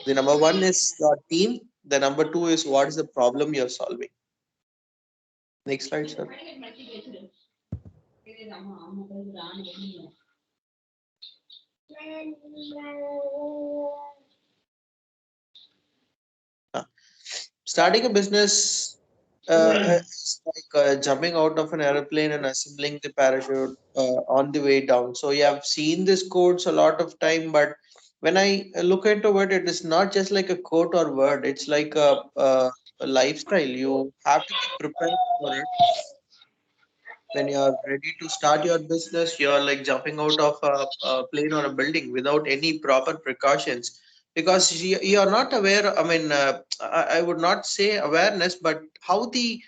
The number one is your team. The number two is what is the problem you're solving. Next slide, sir. Starting a business is like jumping out of an airplane and assembling the parachute on the way down. So you have seen this quotes a lot of time, but when I look into it, it is not just like a quote or word. It's like a lifestyle. You have to be prepared for it. When you are ready to start your business, you are like jumping out of a plane or a building without any proper precautions, because you are not aware. I mean, I would not say awareness, but how the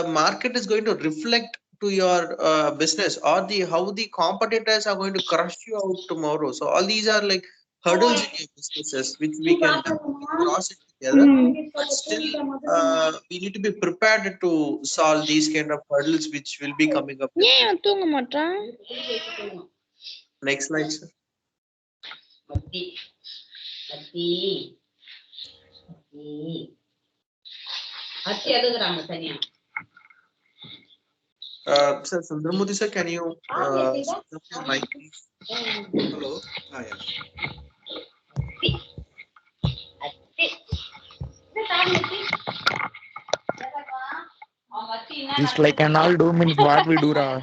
market is going to reflect to your business, or the how the competitors are going to crush you out tomorrow. So all these are like hurdles in your businesses which we can definitely cross it together, but still we need to be prepared to solve these kind of hurdles which will be coming up. Next slide, sir. Sir Sundramurthy sir, can you switch off your mic, please? Hello. Yeah. It's like an all do means what we do, Ra.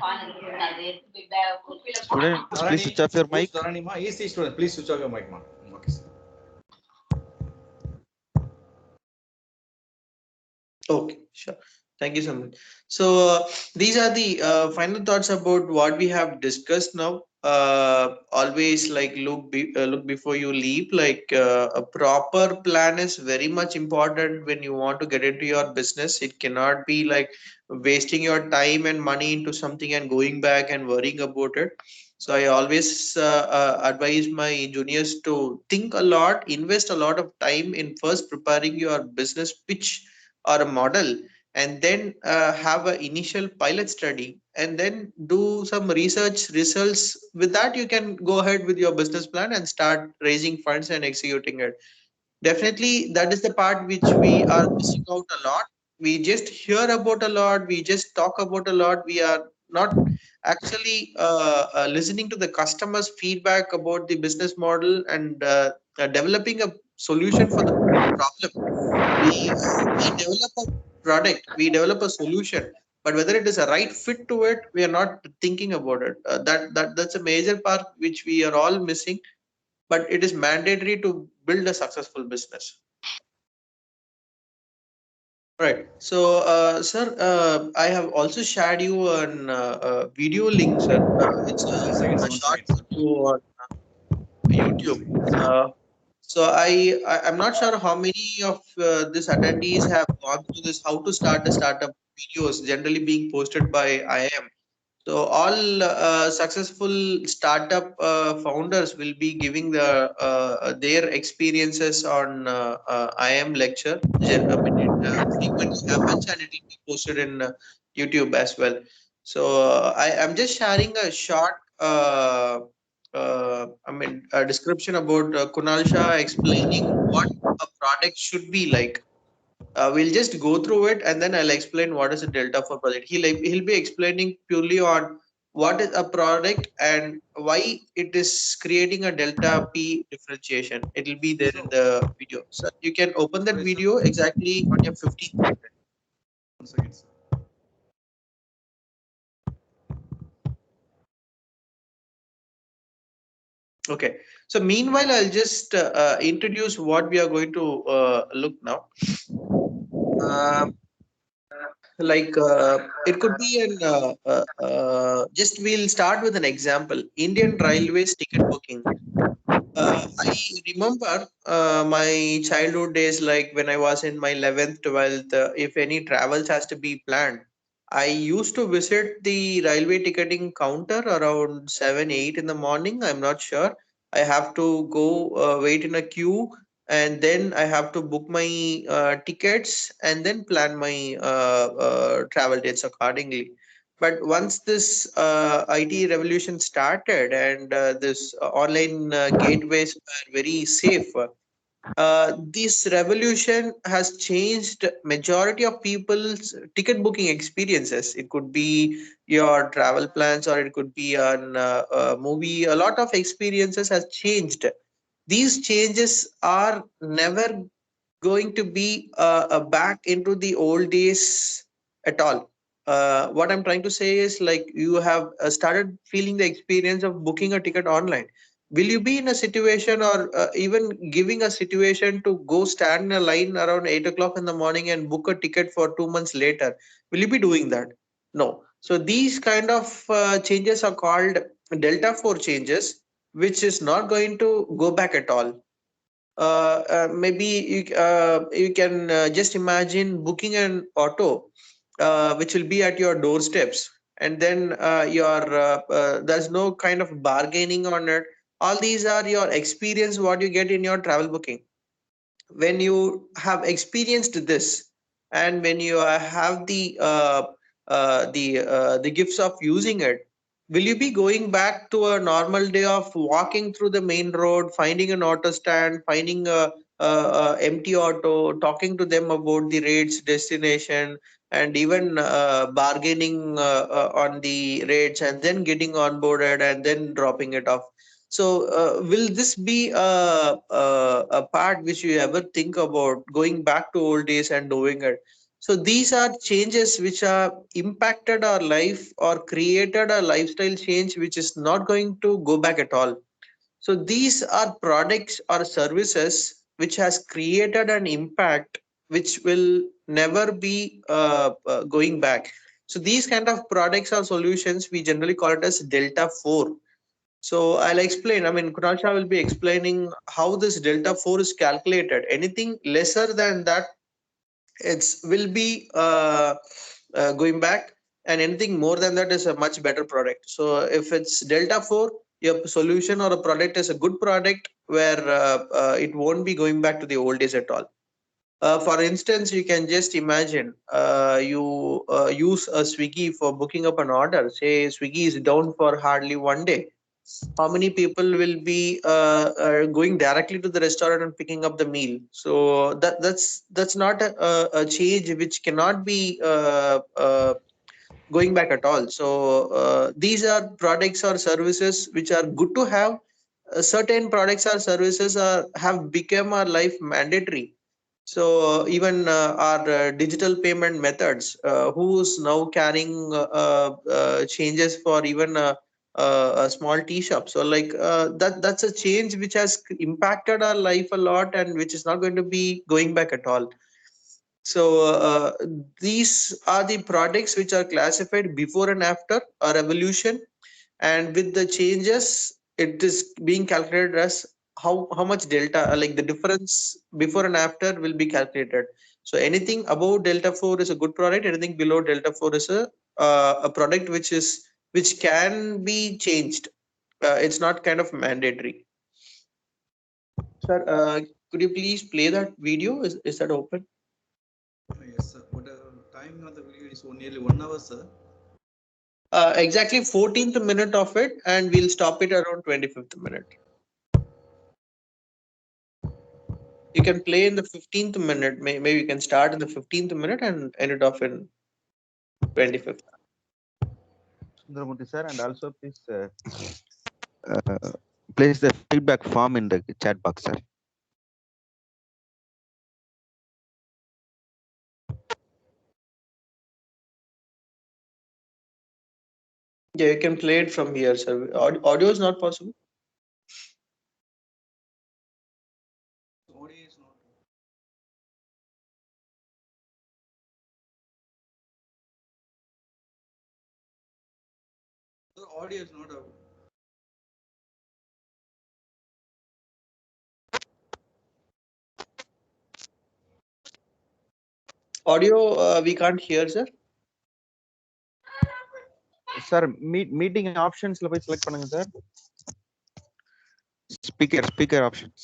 Students, please switch off your mic. Dharani ma, EC student, please switch off your mic, ma. Okay, sir. Okay, sure. Thank you so much. So these are the final thoughts about what we have discussed now. always like look before you leap. Like a proper plan is very much important when you want to get into your business. It cannot be like wasting your time and money into something and going back and worrying about it. So I always advise my juniors to think a lot, invest a lot of time in first preparing your business pitch or a model, and then have an initial pilot study, and then do some research results. With that, you can go ahead with your business plan and start raising funds and executing it. Definitely, that is the part which we are missing out a lot. We just hear about a lot, we just talk about a lot. We are not actually listening to the customers' feedback about the business model and developing a solution for the problem. We develop a product, we develop a solution, but whether it is a right fit to it, we are not thinking about it. That's a major part which we are all missing, but it is mandatory to build a successful business. Right. So, sir, I have also shared you a video link, sir. It's One second, a sir. One short second, sir. video on YouTube. I'm not sure how many of these attendees have gone through this how to start a startup videos generally being posted by IIM. So all successful startup founders will be giving their experiences on IIM lecture. I mean, it frequently happens and it will be posted in YouTube as well. So I'm just sharing a short a description about Kunal Shah explaining what a product should be like. We'll just go through it and then I'll explain what is a delta for project. He'll be explaining purely on what is a product and why it is creating a delta P differentiation. It'll be there in the video. So you can open that video exactly on your 15th minute. One second, sir. Okay. So meanwhile, I'll just introduce what we are going to look now. It could be an just we'll start with an example. Indian Railways ticket booking. I remember my childhood days, like when I was in my 11th, 12th. If any travels has to be planned, I used to visit the railway ticketing counter around 7, 8 in the morning. I'm not sure. I have to go wait in a queue, and then I have to book my tickets and then plan my travel dates accordingly. But once this IT revolution started and this online gateways were very safe, this revolution has changed majority of people's ticket booking experiences. It could be your travel plans or it could be a movie. A lot of experiences has changed. These changes are never going to be back into the old days at all. What I'm trying to say is like you have started feeling the experience of booking a ticket online. Will you be in a situation or even giving a situation to go stand in a line around 8 o'clock in the morning and book a ticket for 2 months later? Will you be doing that? No. So these kind of changes are called Delta 4 changes, which is not going to go back at all. Maybe you can just imagine booking an auto which will be at your doorsteps, and then there's no kind of bargaining on it. All these are your experience what you get in your travel booking. When you have experienced this and when you have the gifts of using it, will you be going back to a normal day of walking through the main road, finding an auto stand, finding a empty auto, talking to them about the rates, destination, and even bargaining on the rates, and then getting onboarded and then dropping it off? So, will this be a part which you ever think about going back to old days and doing it? So, these are changes which are impacted our life or created a lifestyle change which is not going to go back at all. So, these are products or services which has created an impact which will never be going back. So, these kind of products or solutions we generally call it as Delta 4. So I'll explain. I mean, Kunal Shah will be explaining how this delta 4 is calculated. Anything lesser than that, it's will be going back, and anything more than that is a much better product. So if it's delta 4, your solution or a product is a good product where it won't be going back to the old days at all. For instance, you can just imagine you use a Swiggy for booking up an order. Say Swiggy is down for hardly one day. How many people will be going directly to the restaurant and picking up the meal? So that's not a change which cannot be going back at all. So these are products or services which are good to have. Certain products or services have become our life mandatory. So even our digital payment methods, who's now carrying changes for even a small tea shop. So like that's a change which has impacted our life a lot and which is not going to be going back at all. So these are the products which are classified before and after a revolution, and with the changes, it is being calculated as how much delta, like the difference before and after, will be calculated. So anything above delta 4 is a good product. Anything below delta 4 is a product which can be changed. It's not kind of mandatory. Sir, could you please play that video? Is that open? Yes, sir. But timing of the video is nearly 1 hour, sir. Exactly 14th minute of it, and we'll stop it around 25th minute. You can play in the 15th minute. Maybe you can start in the 15th minute and end it off in 25th. Sundaramurthy sir, and also please place the feedback form in the chat box, sir. Yeah, you can play it from here, sir. Audio is not possible. Audio is not. The audio is not out. Audio, we can't hear, sir. Sir, meeting options la poi select பண்ணுங்க sir. Speaker options.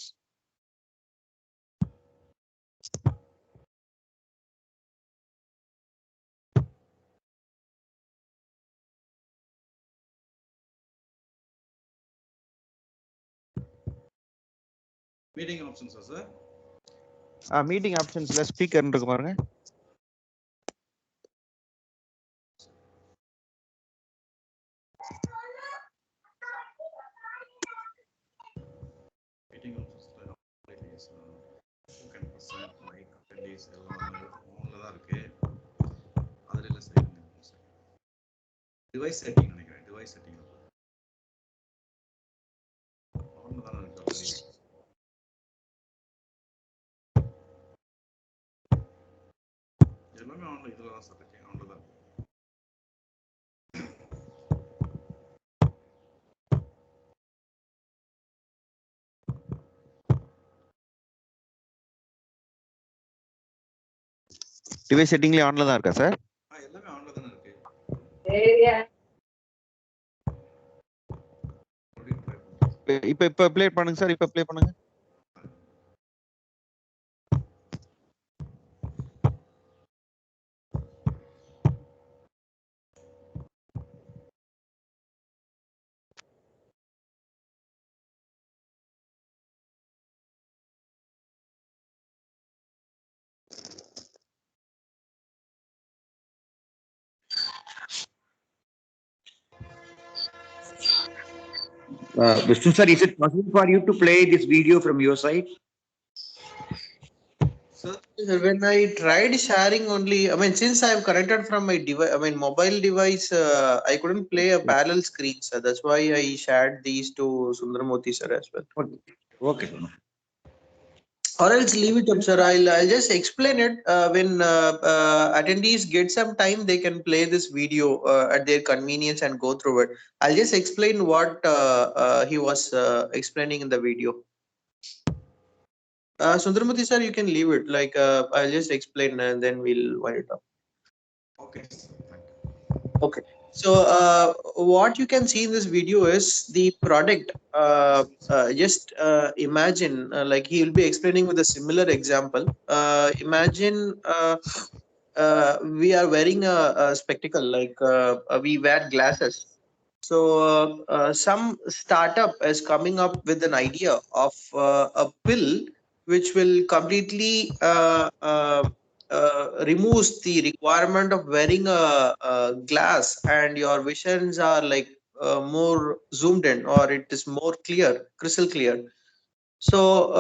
Meeting options, sir. Meeting options la speaker இருக்கு பாருங்க. Meeting options spoken person, mic, attendees எல்லாம் ஆன்ல தான் இருக்கு. அதுல இல்ல sir. Device setting நினைக்கிறேன். டிவைஸ் செட்டிங் ஆன்ல தான் இருக்கு. எல்லாமே ஆன்ல இதுல தான் சார் இருக்கு. ஆன்ல தான். டிவைஸ் செட்டிங்ல ஆன்ல தான் இருக்கா சார்? எல்லாமே ஆன்ல தான் இருக்கு. இப்ப ப்ளே பண்ணுங்க சார். இப்ப ப்ளே பண்ணுங்க. Vishnu sir, is it possible for you to play this video from your side? Sir, when I tried sharing only, I mean, since I am connected from my device, I mean, mobile device, I couldn't play a parallel screen, sir. That's why I shared these to Sundaramurthy sir as well. Okay. Or else leave it up, sir. I'll just explain it. When attendees get some time, they can play this video at their convenience and go through it. I'll just explain what he was explaining in the video. Sundaramurthy sir, you can leave it. Like I'll just explain and then we'll wind it up. Okay, sir. Thank you. Okay. So what you can see in this video is the product. Just imagine, like he will be explaining with a similar example. Imagine we are wearing a spectacle, like we wear glasses. So some startup is coming up with an idea of a pill which will completely removes the requirement of wearing a glass, and your visions are like more zoomed in, or it is more clear, crystal clear. So,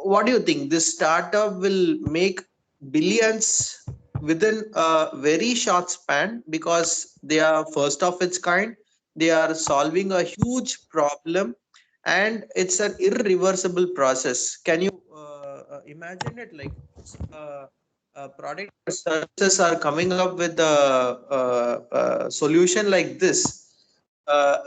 what do you think? This startup will make billions within a very short span because they are first of its kind. They are solving a huge problem, and it's an irreversible process. Can you imagine it? Like product or services are coming up with a solution like this,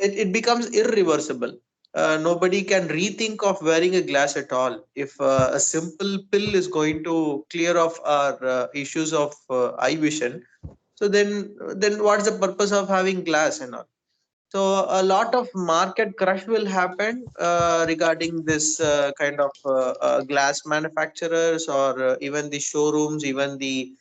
it becomes irreversible. Nobody can rethink of wearing a glass at all. If a simple pill is going to clear off our issues of eye vision, so then what's the purpose of having glass and all? So a lot of market crush will happen regarding this kind of glass manufacturers, or even the showrooms, even the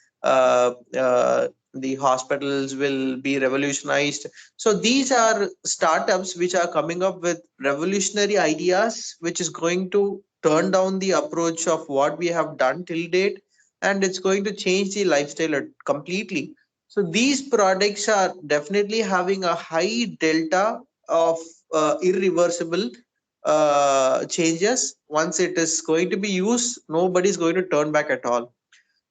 hospitals will be revolutionized. So these are startups which are coming up with revolutionary ideas, which is going to turn down the approach of what we have done till date, and it's going to change the lifestyle completely. So these products are definitely having a high delta of irreversible changes. Once it is going to be used, nobody is going to turn back at all.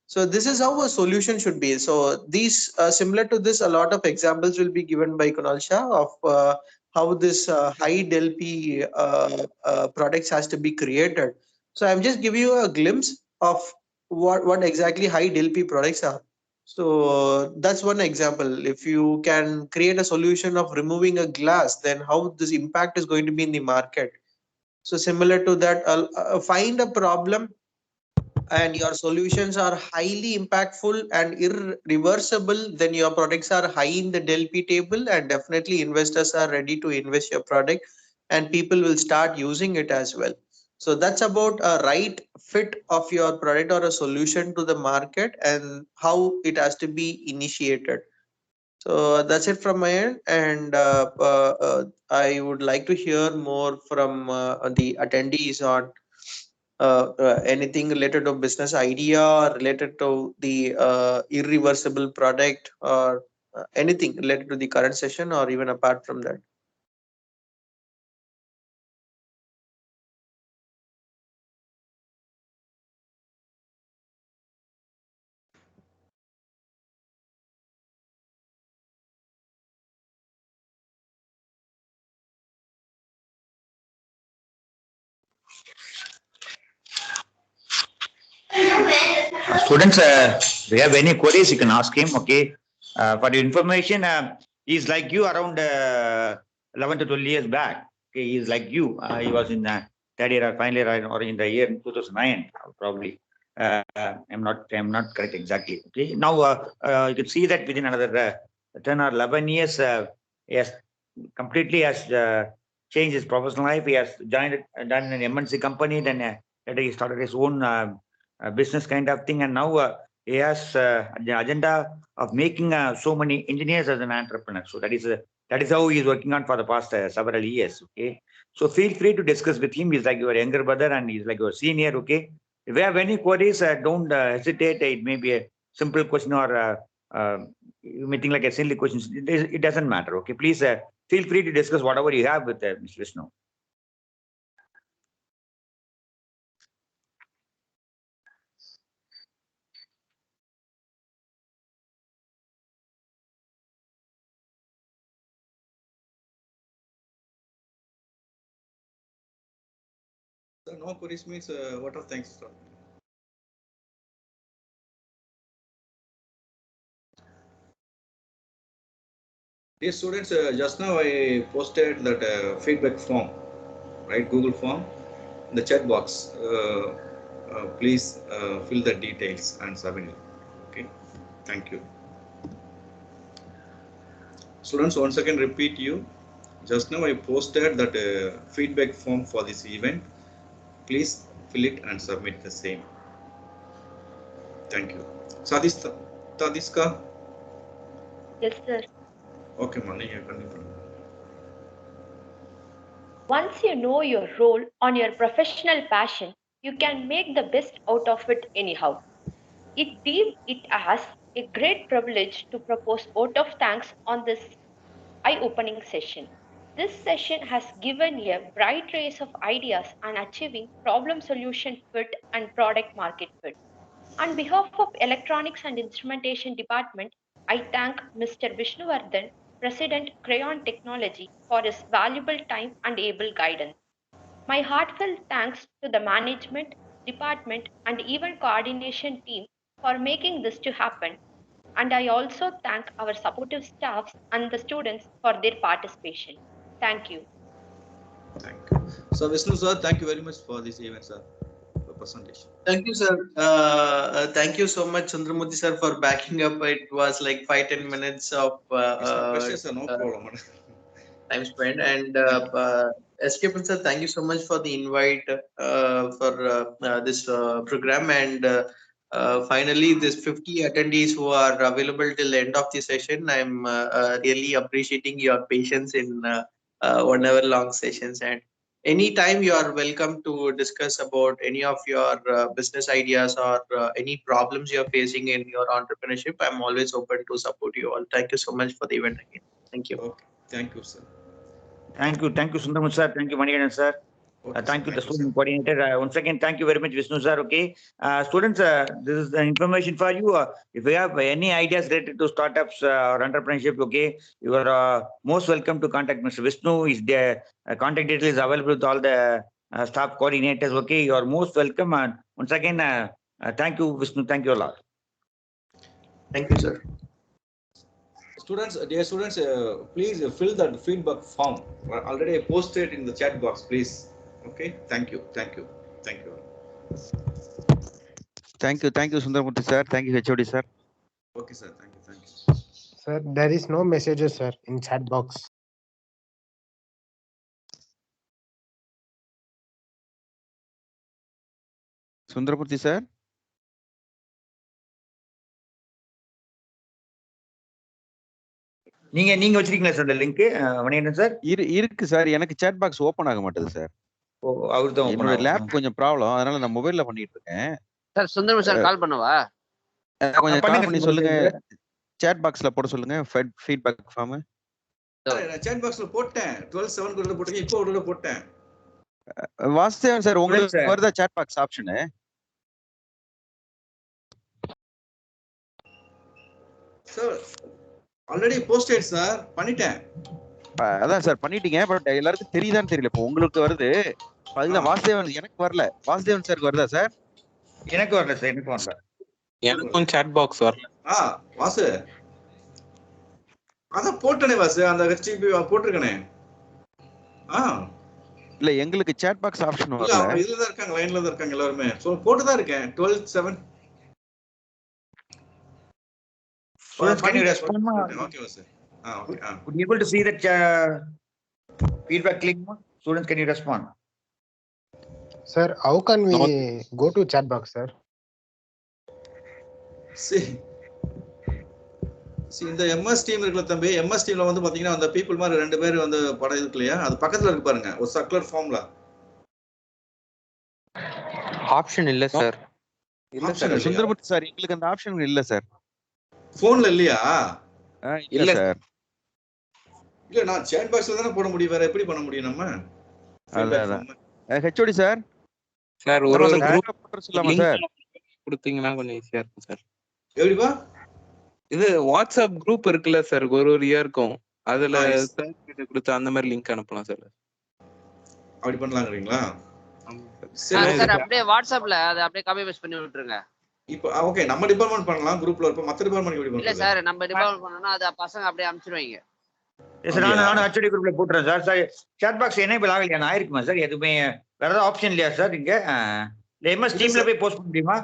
So this is how a solution should be. So these similar to this, a lot of examples will be given by Kunal Shah of how this high del P products has to be created. So I'm just giving you a glimpse of what exactly high del P products are. So that's one example. If you can create a solution of removing a glass, then how this impact is going to be in the market. So similar to that, find a problem and your solutions are highly impactful and irreversible, then your products are high in the Del P table, and definitely investors are ready to invest your product, and people will start using it as well. So that's about a right fit of your product or a solution to the market and how it has to be initiated. So that's it from my end, and I would like to hear more from the attendees on anything related to business idea or related to the irreversible product, or anything related to the current session or even apart from that. Students, if you have any queries, you can ask him. Okay. For your information, he's like you around 11 to 12 years back. Okay, he's like you. He was in third year or final year or in the year 2009, probably. I'm not correct exactly. Okay. Now you can see that within another 10 or 11 years, he has completely has changed his professional life. He has done an MNC company. Then later he started his own business kind of thing, and now he has the agenda of making so many engineers as an entrepreneur. So that is how he is working on for the past several years. Okay, so feel free to discuss with him. He's like your younger brother, and he's like your senior. Okay, if you have any queries, don't hesitate. It may be a simple question, or you may think like a silly question. It doesn't matter. Okay, please feel free to discuss whatever you have with Mr. Vishnu. Sir, no queries means what of thanks, sir. Dear students, just now I posted that feedback form, right? Google form, in the chat box. Please fill the details and submit it. Okay, thank you. Students, once again repeat you. Just now I posted that feedback form for this event. Please fill it and submit the same. Thank you. Tadiska? Yes, sir. Okay, Mani, you continue. Once you know your role on your professional passion, you can make the best out of it anyhow. It deemed it as a great privilege to propose vote of thanks on this eye-opening session. This session has given a bright race of ideas on achieving problem solution fit and product market fit. On behalf of Electronics and Instrumentation Department, I thank Mr. Vishnuvardhan, President Crayon Technology, for his valuable time and able guidance. My heartfelt thanks to the management, department, and event coordination team for making this to happen. And I also thank our supportive staffs and the students for their participation. Thank you. Thank you. So, Vishnu sir, thank you very much for this event, sir, for presentation. Thank you, sir. Thank you so much, Sundaramurthy sir, for backing up. It was like 5-10 minutes of Pressure, sir, no problem. time spent. And SK sir, thank you so much for the invite for this program. And finally, this 50 attendees who are available till the end of the session. I'm really appreciating your patience in 1 hour long sessions. And anytime you are welcome to discuss about any of your business ideas or any problems you're facing in your entrepreneurship. I'm always open to support you all. Thank you so much for the event again. Thank you. Okay, thank you, sir. Thank you, Sundaram sir. Thank you, Manikandan sir. Okay, thank you, the sir. student coordinator. Once again, thank you very much, Vishnu sir. Okay, students, this is the information for you. If you have any ideas related to startups or entrepreneurship, okay, you are most welcome to contact Mr. Vishnu. Is the contact details is available with all the staff coordinators. Okay, you are most welcome. And once again, thank you, Vishnu. Thank you a lot. Thank you, sir. Students, dear students, please fill that feedback form. Already I posted in the chat box, please. Okay, thank you, thank you, thank you. Thank you, Sundaramurthy sir. Thank you, HOD sir. Okay, sir, thank you, thank you. Sir, there is no messages, sir, in chat box. Sundaramurthy sir. நீங்க வச்சிருக்கீங்களா sir அந்த link Manikandan sir? இருக்கு sir, எனக்கு chat box open ஆக மாட்டேது sir. ஓ, அவர்தான் open என்னோட ஆகும். லேப் கொஞ்சம் ப்ராப்ளம், அதனால நான் மொபைல்ல பண்ணிட்டு இருக்கேன். சார் சுந்தரம் சார் கால் பண்ணவா? கொஞ்சம் கால் பண்ணுங்க பண்ணி சார், சொல்லுங்க, chat boxல போட சொல்லுங்க feedback form. நான் chat boxல போட்டேன், 12/7 குள்ள போட்டேன், இப்போ உள்ள போட்டேன். வாசுதேவன் சார், உங்களுக்கு வருதா chat box option? Sir already posted sir, பண்ணிட்டேன். அதான் சார் பண்ணிட்டீங்க, பட் எல்லாருக்கும் தெரியுதான்னு தெரியல. இப்போ உங்களுக்கு வருது, அதுதான் வாசுதேவன், எனக்கு வரல. வாசுதேவன் சாருக்கு வருதா சார்? எனக்கு வரல சார், எனக்கு வரல. எனக்கும் chat box வரல. வாசு அதான் போட்டனே வாசு, அந்த HTTP போட்டுருக்கனே. இல்ல, எங்களுக்கு chat box ஆப்ஷன் வரல. இல்ல, இதுல தான் இருக்காங்க, லைன்ல தான் இருக்காங்க எல்லாரும். சோ போட்டு தான் இருக்கேன் 12/7. Students, can you respond? Okay, sir. Okay. Would you able to see that feedback link? Students, can you respond? Sir, how can we go to chat box, sir? See, இந்த MS டீம் இருக்குல்ல தம்பி, MS டீம்ல வந்து பாத்தீங்கன்னா அந்த people மாதிரி ரெண்டு பேர் வந்து படம் இருக்கு இல்லையா, அது பக்கத்துல இருக்கு பாருங்க, ஒரு சர்க்குலர் ஃபார்ம்ல. ஆப்ஷன் இல்ல சார். இல்ல சார், சுந்தரமூர்த்தி சார், எங்களுக்கு அந்த ஆப்ஷன் இல்ல சார். போன்ல இல்லையா? இல்ல சார். இல்ல, நான் chat boxல தான போட முடியும், வேற எப்படி பண்ண முடியும் நம்ம? அதான் HOD சார். சார் ஒரு குரூப் போட்டு சொல்லலாமா சார்? கொடுத்தீங்கன்னா கொஞ்சம் ஈஸியா இருக்கும் சார். எப்படிப்பா? இது வாட்ஸ்அப் குரூப் இருக்குல்ல சார், ஒரு இயர்க்கும் அதுல சார் கிட்ட கொடுத்து அந்த மாதிரி லிங்க் அனுப்பலாம் சார். அப்படி பண்ணலாம்ங்கறீங்களா? ஆமா சார். சரி சார் அப்படியே வாட்ஸ்அப்ல அதை அப்படியே காப்பி பேஸ்ட் பண்ணி விட்டுருங்க. இப்போ ஓகே, நம்ம டிபார்ட்மெண்ட் பண்ணலாம், குரூப்ல இருப்போம். மற்ற டிபார்ட்மெண்ட் எப்படி இல்ல பண்றது? சார், நம்ம டிபார்ட்மெண்ட் பண்ணோம்னா அதை பசங்க அப்படியே அனுப்பிச்சிருவாங்க. சார் நானும் ஹெச்ஓடி குரூப்ல போட்டுறேன் sir. Sir chat box enable ஆகலையா? நான் ஆயிருக்குமா சார்? எதுவுமே வேற ஏதாவது ஆப்ஷன் இல்லையா சார் இங்க? இல்ல எம்எஸ் டீம்ல போய் போஸ்ட் பண்ண முடியுமா?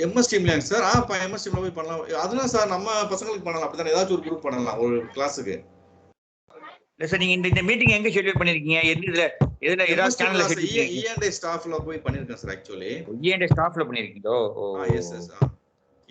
MS டீம்லயா sir? எம்எஸ் டீம்ல போய் பண்ணலாம். அதெல்லாம் சார் நம்ம பசங்களுக்கு பண்ணலாம். அப்படிதான் ஏதாச்சும் ஒரு குரூப் பண்ணலாம் ஒரு கிளாஸுக்கு. இல்ல சார், நீங்க இந்த மீட்டிங் எங்க ஷெட்யூல் பண்ணிருக்கீங்க? எதுல ஏதாவது சேனல்ல ஷெட்யூல் இஎன்டி ஸ்டாஃப்ல போய் பண்ணிருக்கேன் சார். ஆக்சுவலி இஎன்டி ஸ்டாஃப்ல பண்ணிருக்கீங்களோ? Yes S